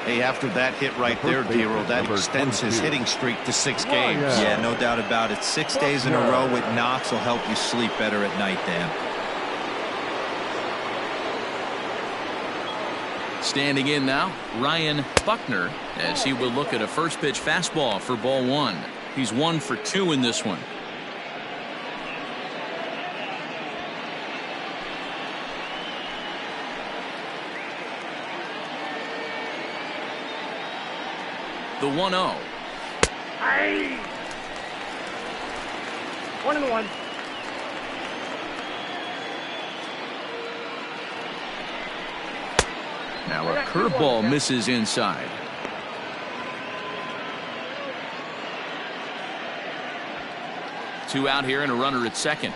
Hey, after that hit right there, Dero, that extends his hitting streak to 6 games. Yeah, no doubt about it. 6 days in a row with knocks will help you sleep better at night, Dan. Standing in now, Ryan Buckner, as he will look at a first pitch fastball for ball 1. He's 1 for 2 in this one. The 1-0. Aye. 1-1. Now a curveball misses inside. Two out here and a runner at second.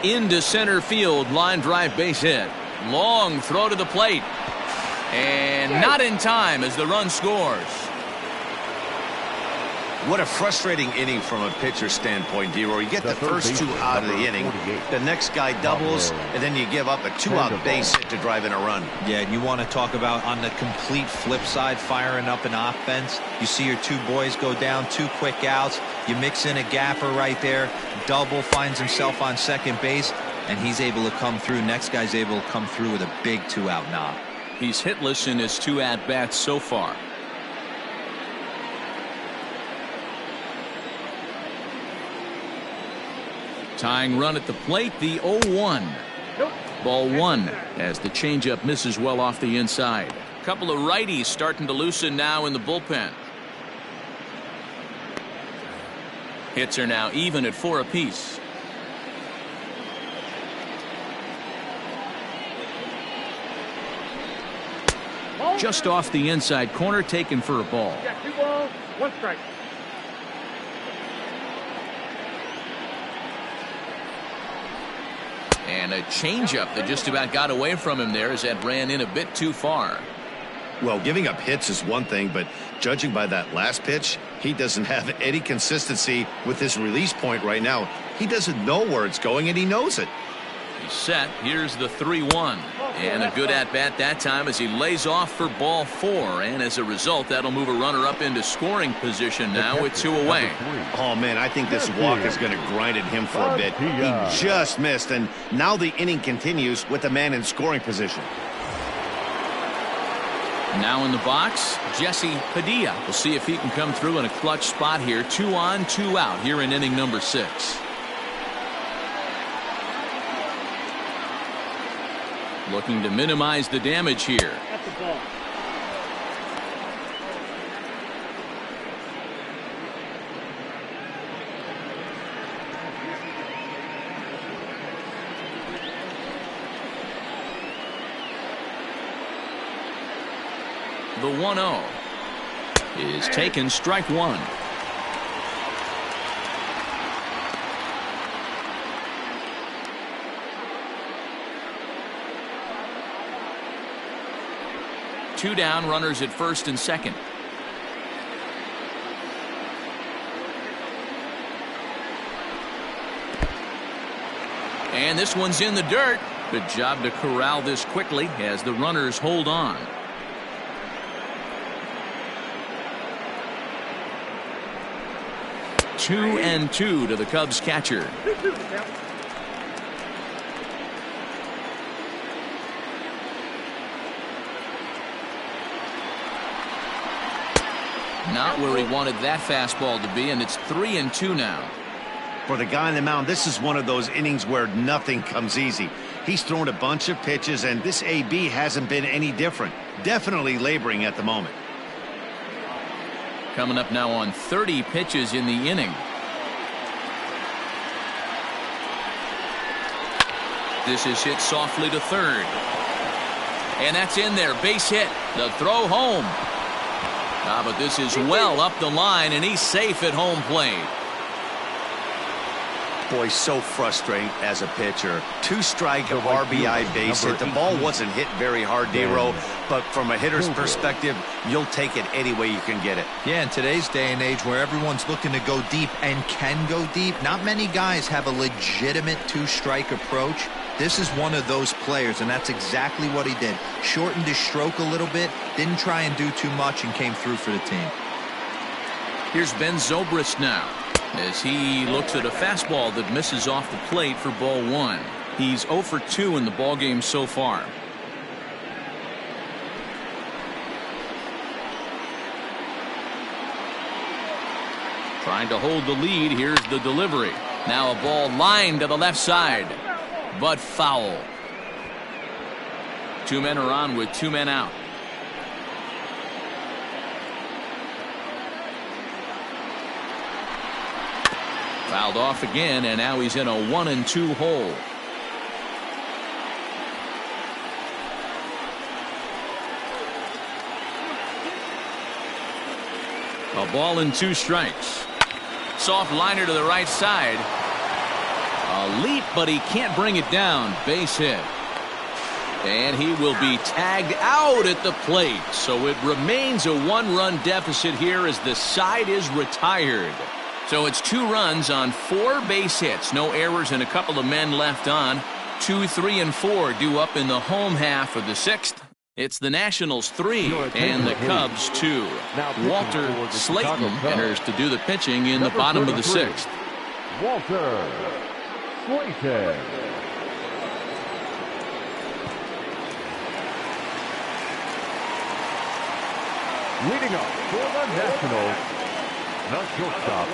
Into center field, line drive base hit. Long throw to the plate. And not in time as the run scores. What a frustrating inning from a pitcher's standpoint, Dero. You get the first 2 out of the inning. The next guy doubles, and then you give up a 2-out base hit to drive in a run. Yeah, and you want to talk about on the complete flip side, firing up an offense. You see your 2 boys go down, 2 quick outs. You mix in a gapper right there. Double, finds himself on second base, and he's able to come through. Next guy's able to come through with a big 2-out knock. He's hitless in his 2 at-bats so far. Tying run at the plate, the 0-1. Nope. Ball 1 as the changeup misses well off the inside. Couple of righties starting to loosen now in the bullpen. Hits are now even at 4 apiece. Just off the inside corner, taken for a ball. You got 2 balls, 1 strike. And a changeup that just about got away from him there as that ran in a bit too far. Well, giving up hits is one thing, but judging by that last pitch, he doesn't have any consistency with his release point right now. He doesn't know where it's going, and he knows it. He's set. Here's the 3-1. And a good at-bat that time as he lays off for ball 4. And as a result, that'll move a runner up into scoring position now with 2 away. Oh, man, I think this walk is going to grind at him for a bit. He just missed, and now the inning continues with the man in scoring position. Now in the box, Jesse Padilla. We'll see if he can come through in a clutch spot here. 2 on, 2 out here in inning number 6. Looking to minimize the damage here. That's the ball. The 1-0 is taken, strike 1. Two down, runners at first and second. And this one's in the dirt. Good job to corral this quickly as the runners hold on. Two and 2 to the Cubs catcher. Not where he wanted that fastball to be, and it's 3 and 2 now. For the guy on the mound, this is one of those innings where nothing comes easy. He's thrown a bunch of pitches, and this AB hasn't been any different. Definitely laboring at the moment. Coming up now on 30 pitches in the inning. This is hit softly to third. And that's in there. Base hit. The throw home. But this is well up the line, and he's safe at home plate. Boy, so frustrating as a pitcher. 2-strike RBI base hit. The ball wasn't hit very hard, D-Row, but from a hitter's perspective, you'll take it any way you can get it. Yeah, in today's day and age where everyone's looking to go deep and can go deep, not many guys have a legitimate 2-strike approach. This is one of those players, and that's exactly what he did. Shortened his stroke a little bit, didn't try and do too much, and came through for the team. Here's Ben Zobrist now, as he looks at a fastball that misses off the plate for ball 1. He's 0 for 2 in the ballgame so far. Trying to hold the lead. Here's the delivery. Now a ball lined to the left side, but foul. 2 men are on with 2 men out. Fouled off again, and now he's in a 1-2 hole. A ball and 2 strikes. Soft liner to the right side. A leap, but he can't bring it down. Base hit. And he will be tagged out at the plate. So it remains a 1-run deficit here as the side is retired. So it's 2 runs on 4 base hits. No errors and a couple of men left on. 2, 3, and 4 due up in the home half of the 6th. It's the Nationals 3 and the Cubs 2. Walter Slayton enters to do the pitching in the bottom of the 6th. Walter Slayton. Leading up for the Nationals, the shortstop.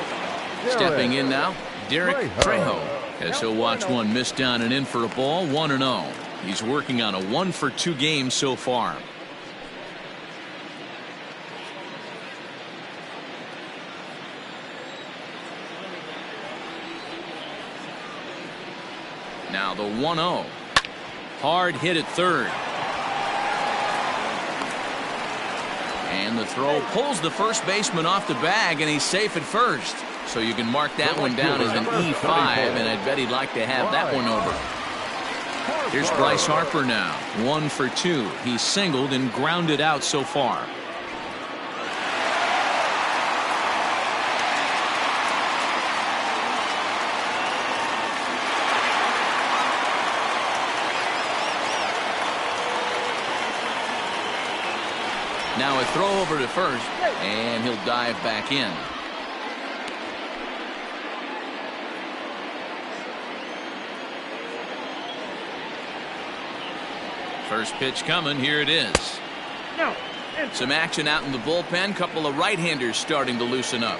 Stepping in now, Derek Trejo, as he'll watch one miss down and in for a ball. 1-0. He's working on a 1 for 2 game so far. Now the 1-0. Hard hit at third. And the throw pulls the first baseman off the bag, and he's safe at first. So you can mark that one down as an E5, and I'd bet he'd like to have that one over. Here's Bryce Harper now. 1 for 2. He's singled and grounded out so far. Now a throw over to first, and he'll dive back in. First pitch coming. Here it is. Some action out in the bullpen. Couple of right-handers starting to loosen up.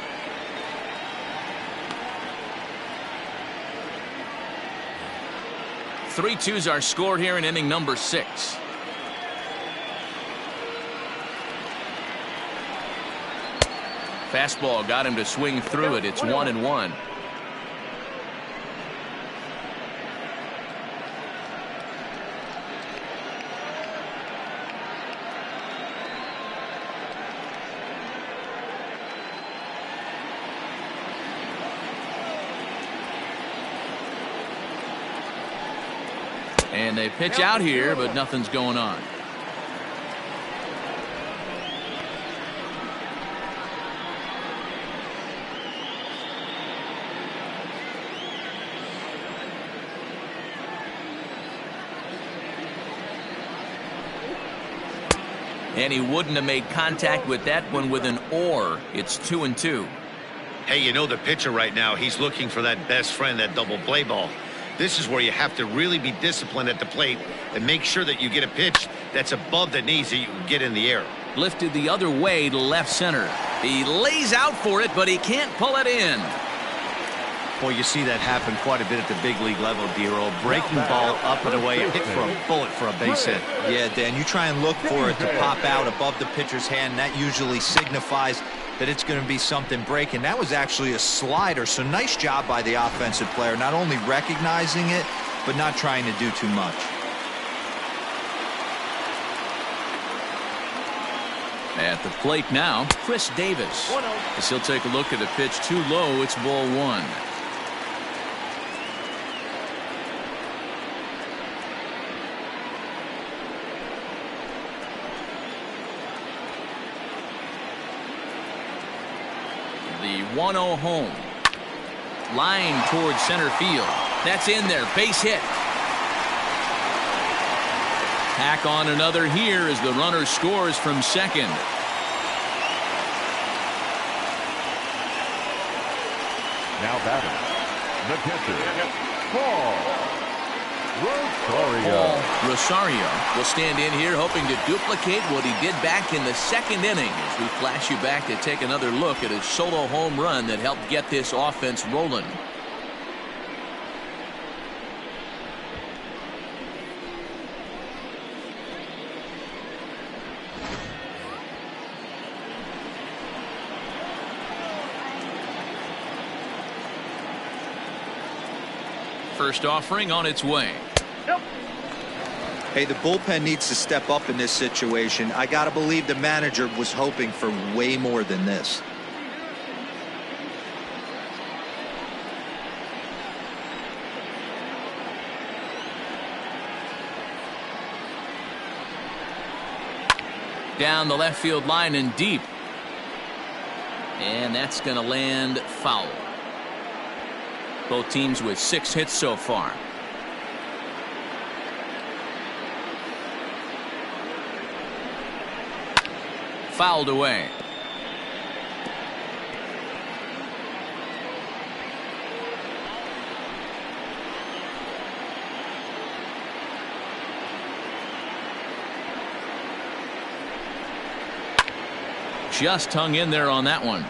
Three twos are scored here in inning number 6. Fastball got him to swing through it. It's 1-1. And they pitch out here, but nothing's going on. And he wouldn't have made contact with that one with an or. It's 2-2. Hey, you know the pitcher right now, he's looking for that best friend, that double play ball. This is where you have to really be disciplined at the plate and make sure that you get a pitch that's above the knees that you can get in the air. Lifted the other way to left center. He lays out for it, but he can't pull it in. Boy, you see that happen quite a bit at the big league level, D-Roll. Breaking ball up and away, a hit for a bullet for a base hit. Yeah, Dan, you try and look for it to pop out above the pitcher's hand. That usually signifies that it's going to be something breaking. That was actually a slider, so nice job by the offensive player, not only recognizing it, but not trying to do too much. At the plate now, Chris Davis. As he'll take a look at a pitch too low. It's ball 1. The 1-0 home. Line towards center field. That's in there. Base hit. Tack on another here as the runner scores from second. Now batting, the catcher, Paul Rosario will stand in here hoping to duplicate what he did back in the second inning as we flash you back to take another look at his solo home run that helped get this offense rolling. First offering on its way. Hey, the bullpen needs to step up in this situation. I gotta believe the manager was hoping for way more than this. Down the left field line and deep. And that's going to land foul. Both teams with 6 hits so far. Fouled away. Just hung in there on that one.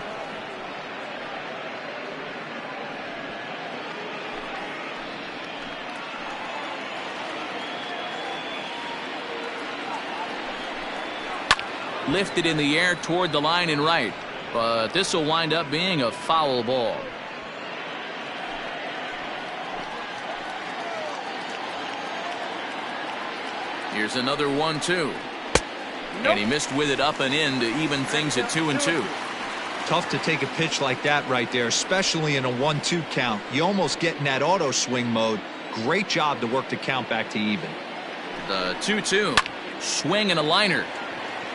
Lifted in the air toward the line and right, but this will wind up being a foul ball. Here's another 1-2. And he missed with it up and in to even things at 2-2. Tough to take a pitch like that right there, especially in a 1-2 count. You almost get in that auto swing mode. Great job to work the count back to even. The 2-2. Swing and a liner.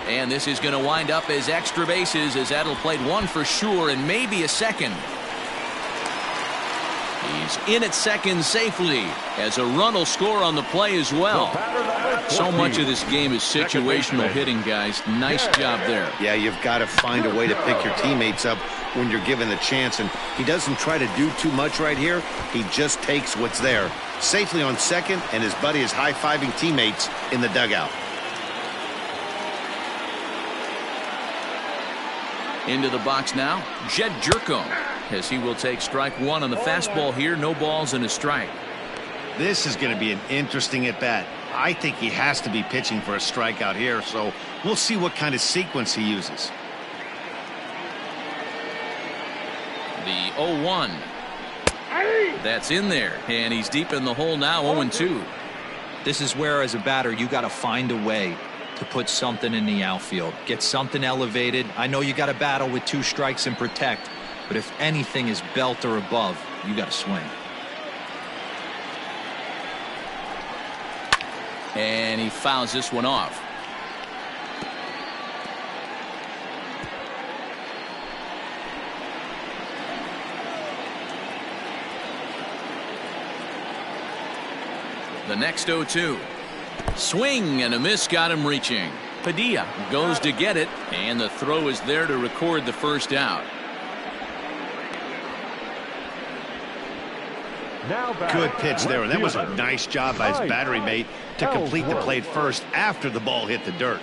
And this is going to wind up as extra bases as Adel played one for sure and maybe a second. He's in at second safely as a run will score on the play as well. So much of this game is situational hitting, guys. Nice job there. Yeah, you've got to find a way to pick your teammates up when you're given the chance, and he doesn't try to do too much right here. He just takes what's there. Safely on second, and his buddy is high-fiving teammates in the dugout. Into the box now, Jed Jerko, as he will take strike one on the fastball here. No balls and a strike. This is going to be an interesting at-bat. I think he has to be pitching for a strikeout here, so we'll see what kind of sequence he uses. The 0-1. That's in there, and he's deep in the hole now, 0-2. This is where, as a batter, you got to find a way to put something in the outfield. Get something elevated. I know you got to battle with 2 strikes and protect, but if anything is belt or above, you got to swing. And he fouls this one off. The next 0-2. Swing and a miss got him reaching. Padilla goes to get it, and the throw is there to record the first out. Good pitch there, and that was a nice job by his battery mate to complete the play first after the ball hit the dirt.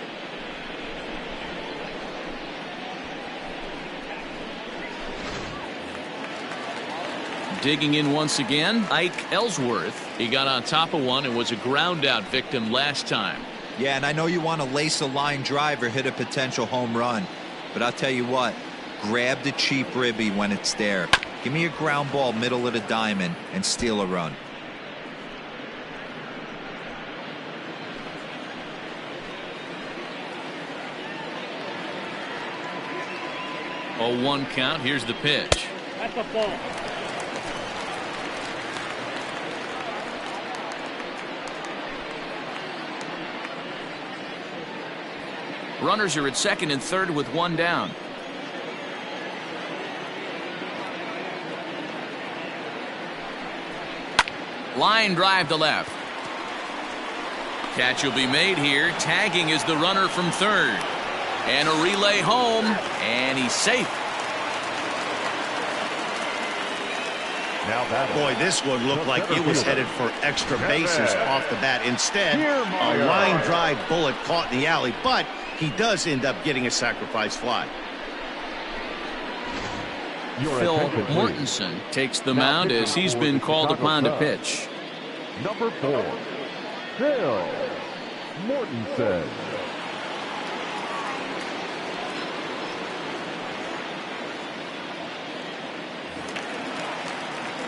Digging in once again, Ike Ellsworth. He got on top of one and was a ground out victim last time. Yeah, and I know you want to lace a line drive or hit a potential home run, but I'll tell you what, grab the cheap ribby when it's there. Give me a ground ball middle of the diamond and steal a run. Oh, 1 count. Here's the pitch. That's a ball. Runners are at second and third with 1 down. Line drive to left. Catch will be made here. Tagging is the runner from third. And a relay home. And he's safe. Now that Boy, this one looked like it was headed for extra bases off the bat. Instead, a line drive bullet caught in the alley, but he does end up getting a sacrifice fly. Phil Mortensen takes the mound as he's been called upon to pitch. Number 4, Phil Mortensen.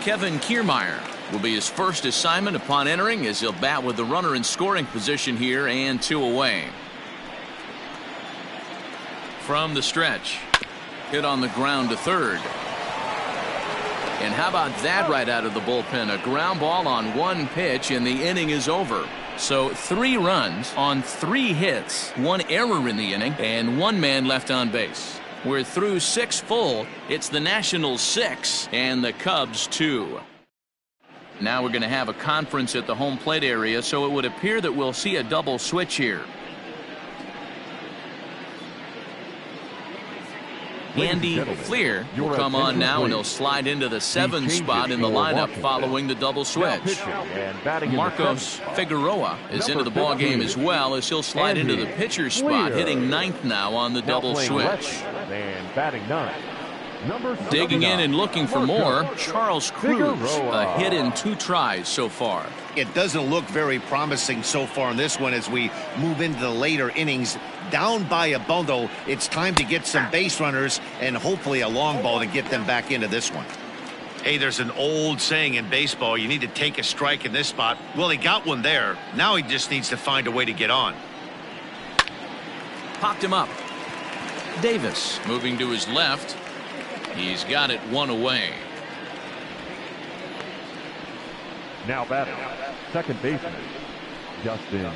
Kevin Kiermaier will be his first assignment upon entering, as he'll bat with the runner in scoring position here and 2 away. From the stretch, hit on the ground to third. And how about that right out of the bullpen? A ground ball on 1 pitch and the inning is over. So 3 runs on 3 hits, 1 error in the inning, and 1 man left on base. We're through 6 full. It's the Nationals 6 and the Cubs 2. Now we're going to have a conference at the home plate area, so it would appear that we'll see a double switch here. Andy Fleer will come on now, and he'll slide into the 7th spot in the lineup following the double switch. Marcos Figueroa is into the ballgame as well, as he'll slide into the pitcher's spot, hitting 9th now on the double switch. And batting 9th. Digging in and looking for more, Charles Cruz, a hit in 2 tries so far. It doesn't look very promising so far in this one as we move into the later innings. Down by a bundle, it's time to get some base runners and hopefully a long ball to get them back into this one. Hey, there's an old saying in baseball, you need to take a strike in this spot. Well, he got one there. Now he just needs to find a way to get on. Popped him up. Davis moving to his left. He's got it 1 away. Now batting, second baseman, Dustin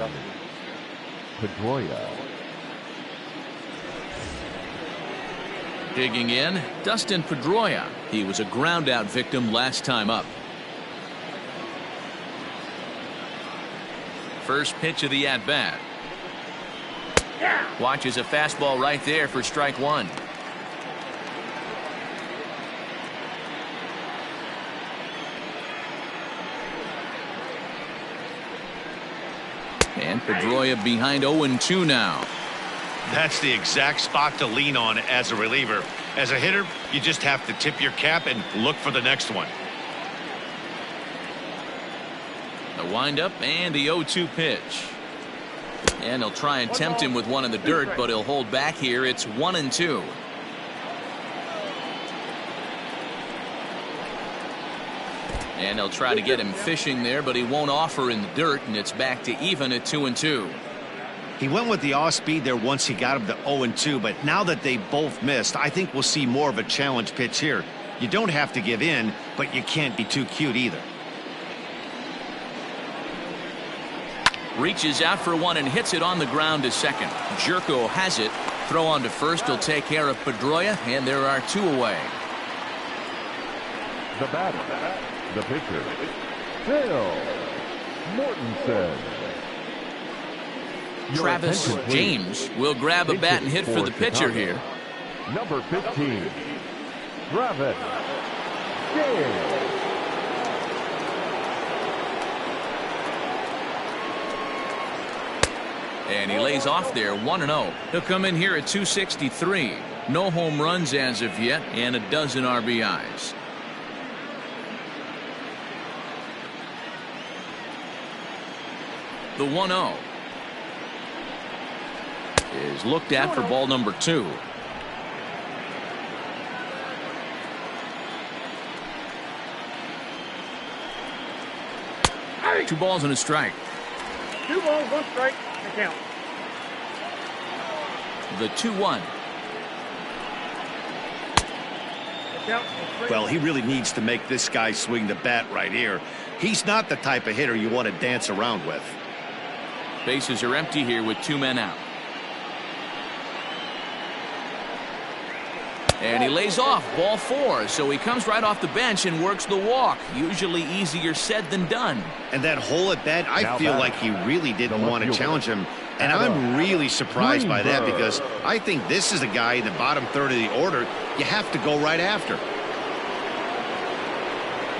Pedroia. Digging in, Dustin Pedroia. He was a ground-out victim last time up. First pitch of the at-bat. Watches a fastball right there for strike 1. And Pedroia behind 0-2 now. That's the exact spot to lean on as a reliever. As a hitter, you just have to tip your cap and look for the next one. The windup and the 0-2 pitch. And he'll try and tempt him with one in the dirt, but he'll hold back here. It's 1-2. And they'll try to get him fishing there, but he won't offer in the dirt, and it's back to even at 2-2. He went with the off speed there once he got him to 0-2, but now that they both missed, I think we'll see more of a challenge pitch here. You don't have to give in, but you can't be too cute either. Reaches out for one and hits it on the ground to second. Jerko has it. Throw on to first will take care of Pedroia, and there are 2 away. The batter, the pitcher, Phil Mortensen. Travis James will grab a bat and hit for the pitcher here. Number 15, Travis James. And he lays off there 1-0. He'll come in here at 263. No home runs as of yet, and a dozen RBIs. The 1-0 is looked at for ball number 2. Hey! 2 balls and a strike. 2 balls, 1 strike. Count. The 2-1. Well, he really needs to make this guy swing the bat right here. He's not the type of hitter you want to dance around with. Bases are empty here with 2 men out. And he lays off ball 4, so he comes right off the bench and works the walk. Usually easier said than done. And that hole at bat, I feel like he really didn't want to challenge him. And I'm really surprised by that, because I think this is a guy in the bottom third of the order you have to go right after.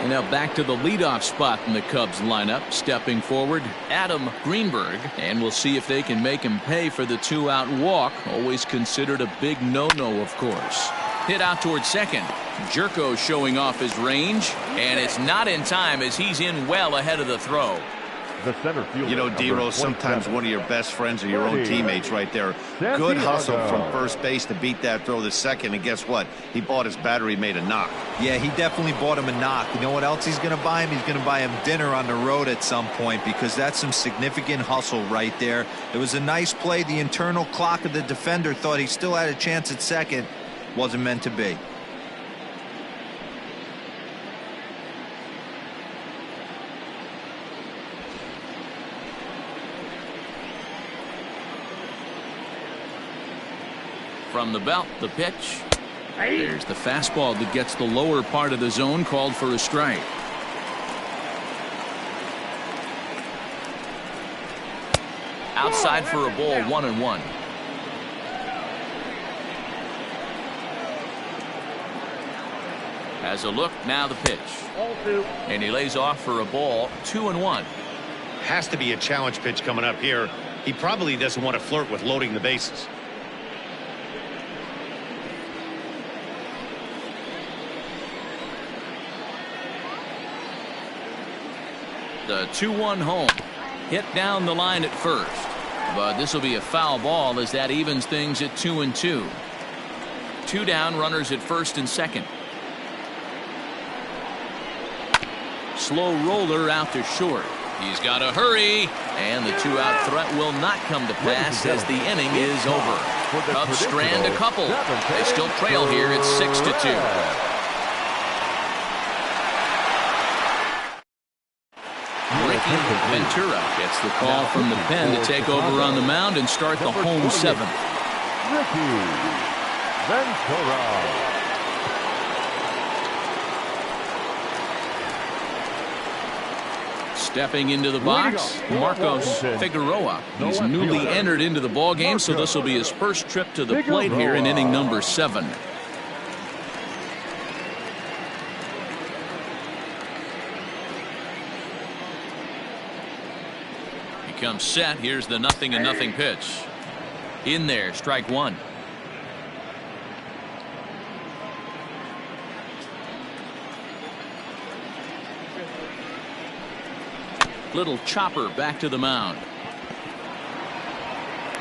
And now back to the leadoff spot in the Cubs lineup. Stepping forward, Adam Greenberg. And we'll see if they can make him pay for the 2-out walk. Always considered a big no-no, of course. Hit out towards second. Jerko showing off his range. And it's not in time, as he's in well ahead of the throw. The center fielder, you know, D-Rose, sometimes one of your best friends are your own teammates right there. Good hustle from first base to beat that throw to second, and guess what? He bought his battery made a knock. Yeah, he definitely bought him a knock. You know what else he's going to buy him? He's going to buy him dinner on the road at some point, because that's some significant hustle right there. It was a nice play. The internal clock of the defender thought he still had a chance at second. Wasn't meant to be. From the belt, the pitch. There's the fastball that gets the lower part of the zone, called for a strike. Outside for a ball, 1-1. Has a look, now the pitch. And he lays off for a ball, 2-1. Has to be a challenge pitch coming up here. He probably doesn't want to flirt with loading the bases. The 2-1 home. Hit down the line at first. But this will be a foul ball, as that evens things at 2-2. 2 down, runners at first and second. Slow roller out to short. He's got to hurry. And the 2-out threat will not come to pass, as the inning is over. Cubs strand a couple. They still trail here at 6-2. Ventura gets the call from the pen to take over on the mound and start the home 7th. Ricky Ventura. Stepping into the box, Marcos Figueroa. He's newly entered into the ballgame, so this will be his first trip to the plate here in inning number 7. Comes set. Here's the 0-0 pitch. In there, strike 1. Little chopper back to the mound.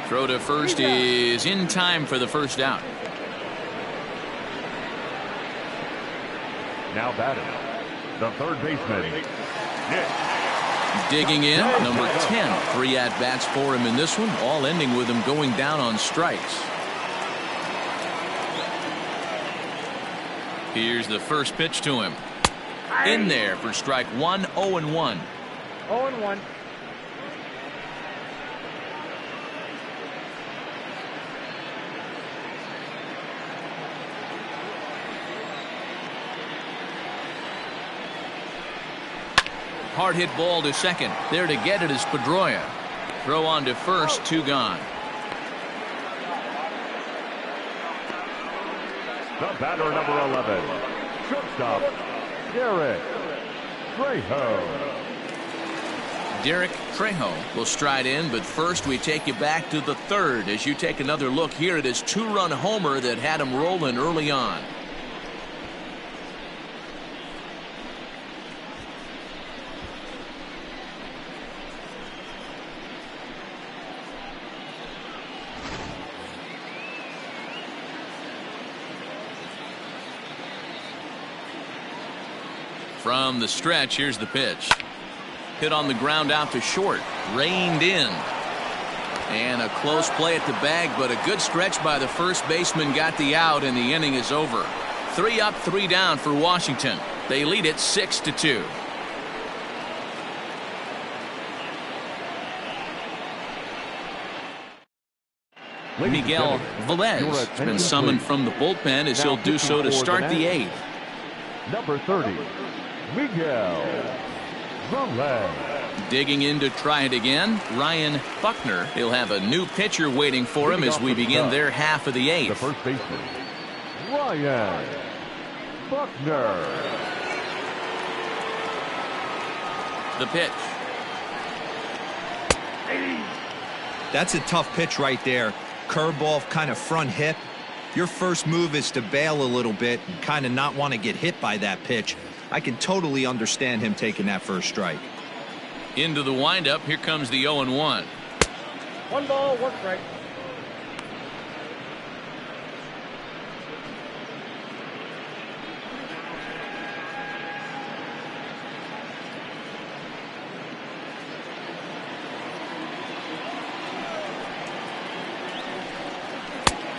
Throw to first is in time for the first out. Now batting, the third baseman, Nick. Digging in, number 10. 3 at-bats for him in this one, all ending with him going down on strikes. Here's the first pitch to him. In there for strike 1, 0-1. 0-1. Hard hit ball to second. There to get it is Pedroia. Throw on to first, 2 gone. The batter, number 11, shortstop, Derek Trejo. Derek Trejo will stride in, but first we take you back to the 3rd as you take another look here at his 2-run homer that had him rolling early on. From the stretch, here's the pitch. Hit on the ground out to short. Reined in. And a close play at the bag, but a good stretch by the first baseman got the out, and the inning is over. 3 up, 3 down for Washington. They lead it 6-2. Miguel Velez has been summoned from the bullpen as he'll do so to start the 8th. Number 30, Miguel Velez. Digging in to try it again, Ryan Buckner. He'll have a new pitcher waiting for him as we begin their half of the 8th. The first baseman, Ryan Buckner. The pitch. That's a tough pitch right there. Curveball, kind of front hip. Your first move is to bail a little bit and kind of not want to get hit by that pitch. I can totally understand him taking that first strike. Into the windup, here comes the 0-1. 1 ball, 1 strike.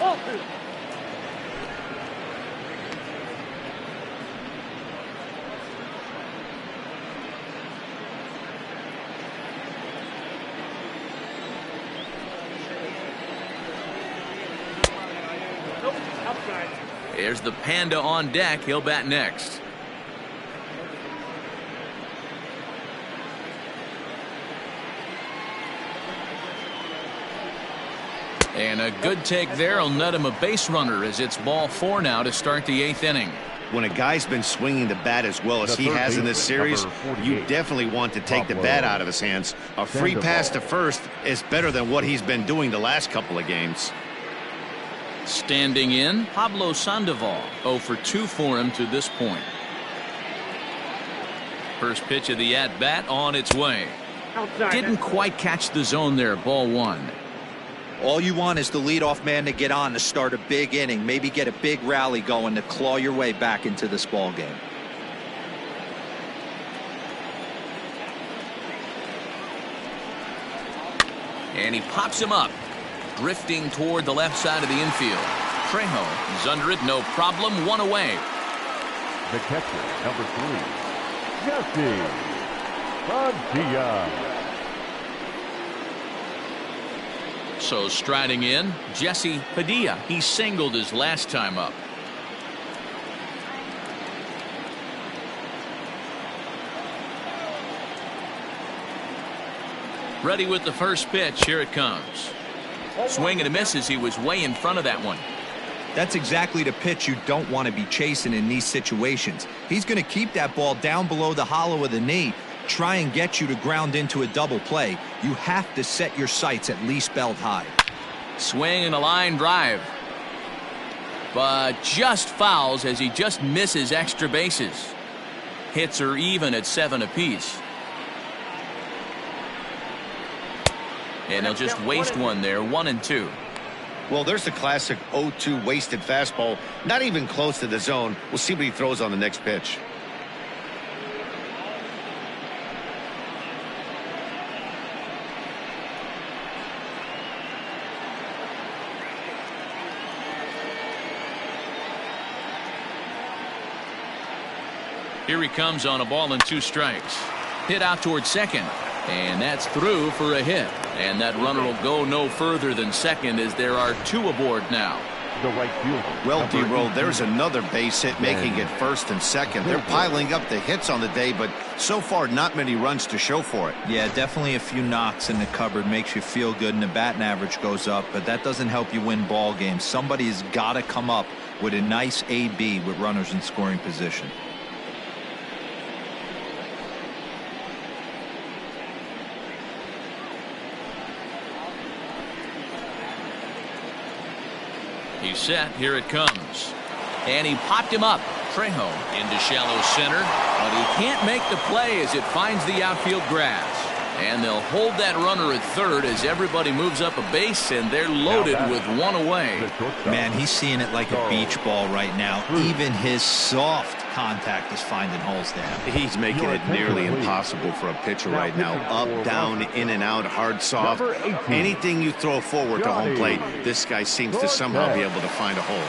Ball 2. Nope, outside. There's the Panda on deck. He'll bat next. And a good take there will net him a base runner as it's ball 4 now to start the 8th inning. When a guy's been swinging the bat as well as he has in this series, you definitely want to take the bat out of his hands. A free pass to first is better than what he's been doing the last couple of games. Standing in, Pablo Sandoval. 0 for 2 for him to this point. First pitch of the at-bat on its way. Outside. Didn't quite catch the zone there. Ball 1. All you want is the leadoff man to get on to start a big inning, maybe get a big rally going to claw your way back into this ball game. And he pops him up, drifting toward the left side of the infield. Trejo is under it, no problem. 1 away. The catcher, number 3, Jesse Padilla. So striding in, Jesse Padilla. He singled his last time up. Ready with the first pitch. Here it comes. Swing and a miss as he was way in front of that one. That's exactly the pitch you don't want to be chasing in these situations. He's going to keep that ball down below the hollow of the knee, try and get you to ground into a double play. You have to set your sights at least belt high. Swing and a line drive. But just fouls as he just misses extra bases. Hits are even at 7 apiece. And he'll just waste one there. 1-2. Well, there's the classic 0-2 wasted fastball. Not even close to the zone. We'll see what he throws on the next pitch. Here he comes on a ball and 2 strikes. Hit out towards second. And that's through for a hit. And that runner will go no further than second as there are 2 aboard now. The right fielder. Well, D-Roll, there's another base hit making it first and second. They're piling up the hits on the day, but so far not many runs to show for it. Yeah, definitely a few knocks in the cupboard makes you feel good and the batting average goes up, but that doesn't help you win ball games. Somebody's got to come up with a nice AB with runners in scoring position. He's set. Here it comes. And he popped him up. Trejo into shallow center. But he can't make the play as it finds the outfield grass. And they'll hold that runner at third as everybody moves up a base, and they're loaded with 1 away. Man, he's seeing it like a beach ball right now. Even his soft contact is finding holes there. He's making it nearly impossible for a pitcher right now. Up, down, in and out, hard, soft. Anything you throw forward to home plate, this guy seems to somehow be able to find a hole.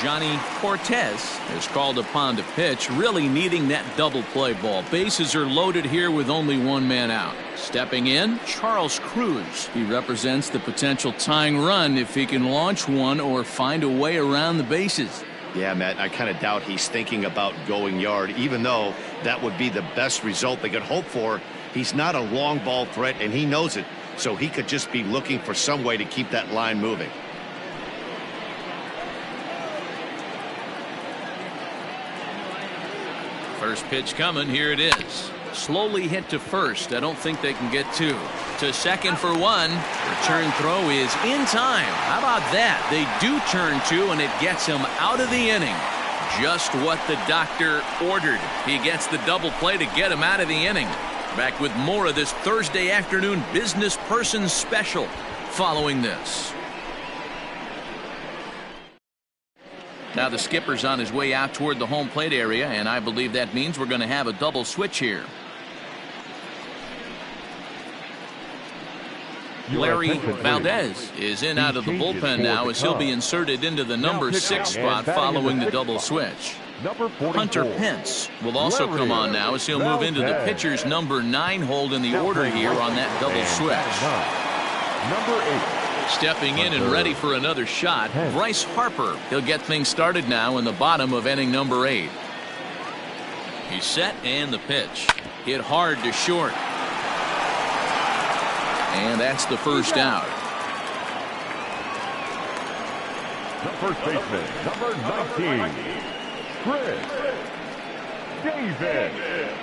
Johnny Cortez is called upon to pitch, really needing that double play ball. Bases are loaded here with only one man out. Stepping in, Charles Cruz. He represents the potential tying run if he can launch one or find a way around the bases. Yeah, Matt, I kind of doubt he's thinking about going yard, even though that would be the best result they could hope for. He's not a long ball threat, and he knows it, so he could just be looking for some way to keep that line moving. First pitch coming. Here it is. Slowly hit to first. I don't think they can get two. To second for one. Return throw is in time. How about that? They do turn two, and it gets him out of the inning. Just what the doctor ordered. He gets the double play to get him out of the inning. Back with more of this Thursday afternoon business person special following this. Now the skipper's on his way out toward the home plate area, and I believe that means we're going to have a double switch here. Larry Valdez is in out of the bullpen now as he'll be inserted into the number 6 spot following the double switch. Hunter Pence will also come on now as he'll move into the pitcher's number 9 hold in the order here on that double switch. Number 8. Stepping in and ready for another shot, Bryce Harper. He'll get things started now in the bottom of inning number 8. He's set, and the pitch. Hit hard to short. And that's the first out. The first baseman, number 19, Chris Davis.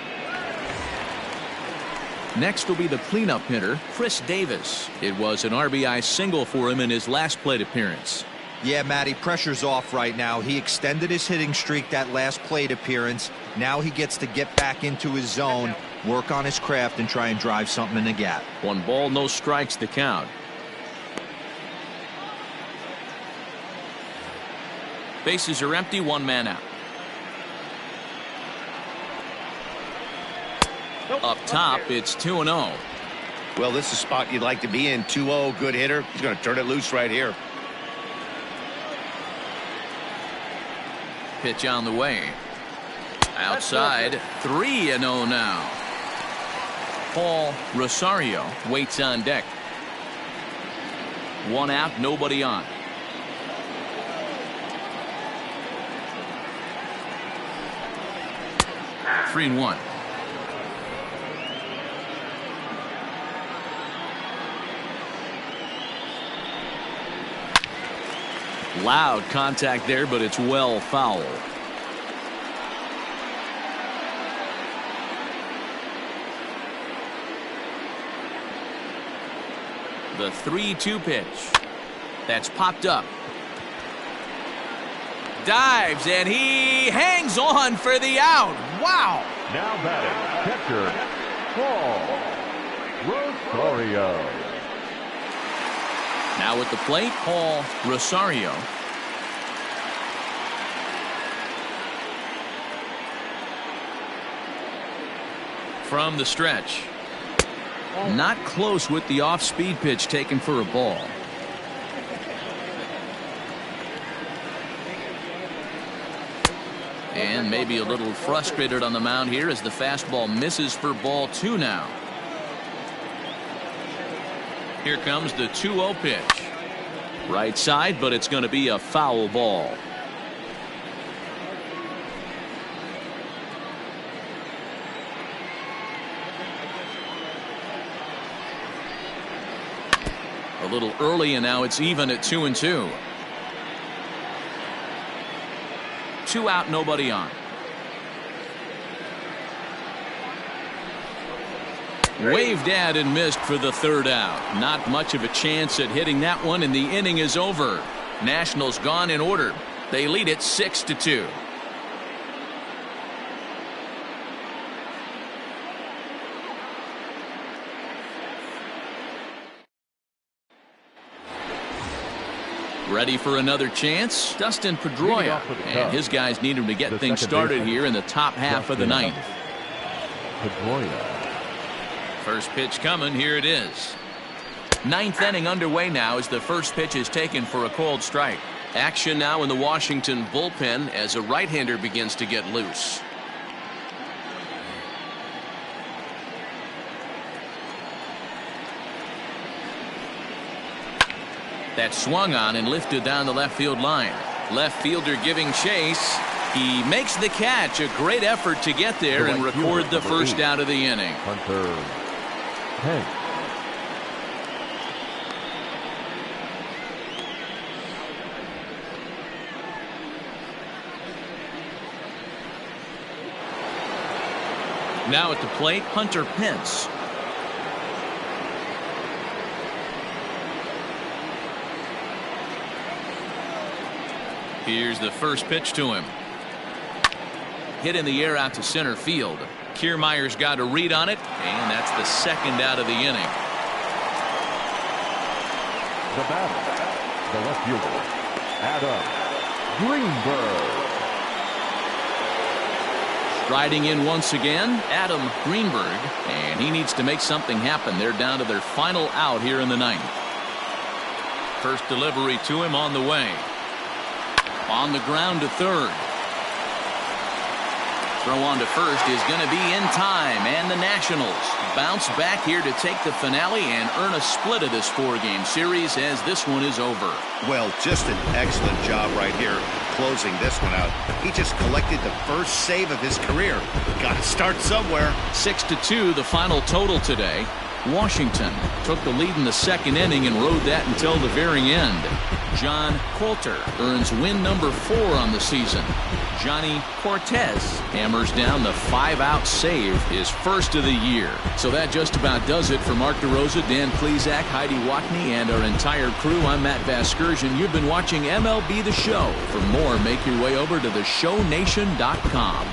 Next will be the cleanup hitter, Chris Davis. It was an RBI single for him in his last plate appearance. Yeah, Matty, pressure's off right now. He extended his hitting streak that last plate appearance. Now he gets to get back into his zone, work on his craft, and try and drive something in the gap. 1 ball, no strikes to count. Bases are empty, 1 man out. Up top, it's 2-0. Well, this is a spot you'd like to be in. 2-0, good hitter. He's going to turn it loose right here. Pitch on the way. Outside, 3-0 now. Paul Rosario waits on deck. 1 out, nobody on. Three and 1. Loud contact there, but it's well foul. The 3-2 pitch. That's popped up. Dives, and he hangs on for the out. Wow. Now batting, catcher, Paul Rosario. Now at the plate, Paul Rosario. From the stretch. Not close with the off-speed pitch taken for a ball. And maybe a little frustrated on the mound here as the fastball misses for ball 2 now. Here comes the 2-0 pitch. Right side, but it's going to be a foul ball. A little early, and now it's even at 2-2. 2 out, nobody on. Waved at and missed for the 3rd out. Not much of a chance at hitting that one, and the inning is over. Nationals gone in order. They lead it 6-2. Ready for another chance? Dustin Pedroia. And his guys need him to get things started here in the top half of the 9th. Pedroia. First pitch coming. Here it is. 9th inning underway now as the first pitch is taken for a called strike. Action now in the Washington bullpen as a right-hander begins to get loose. That swung on and lifted down the left field line. Left fielder giving chase. He makes the catch. A great effort to get there and record the first out of the inning. Hunter Pence. Now at the plate, Hunter Pence. Here's the first pitch to him. Hit in the air out to center field. Kiermaier's got a read on it, and that's the second out of the inning. The batter, the left fielder, Adam Greenberg. Striding in once again, Adam Greenberg, and he needs to make something happen. They're down to their final out here in the ninth. First delivery to him on the way. On the ground to third. Throw on to first is going to be in time, and the Nationals bounce back here to take the finale and earn a split of this 4-game series as this one is over. Well, just an excellent job right here closing this one out. He just collected the first save of his career. Got to start somewhere. 6-2 the final total today. Washington took the lead in the second inning and rode that until the very end. John Coulter earns win number 4 on the season. Johnny Cortez hammers down the 5-out save, his first of the year. So that just about does it for Mark DeRosa, Dan Plesac, Heidi Watney, and our entire crew. I'm Matt Vasgersian. You've been watching MLB The Show. For more, make your way over to theshownation.com.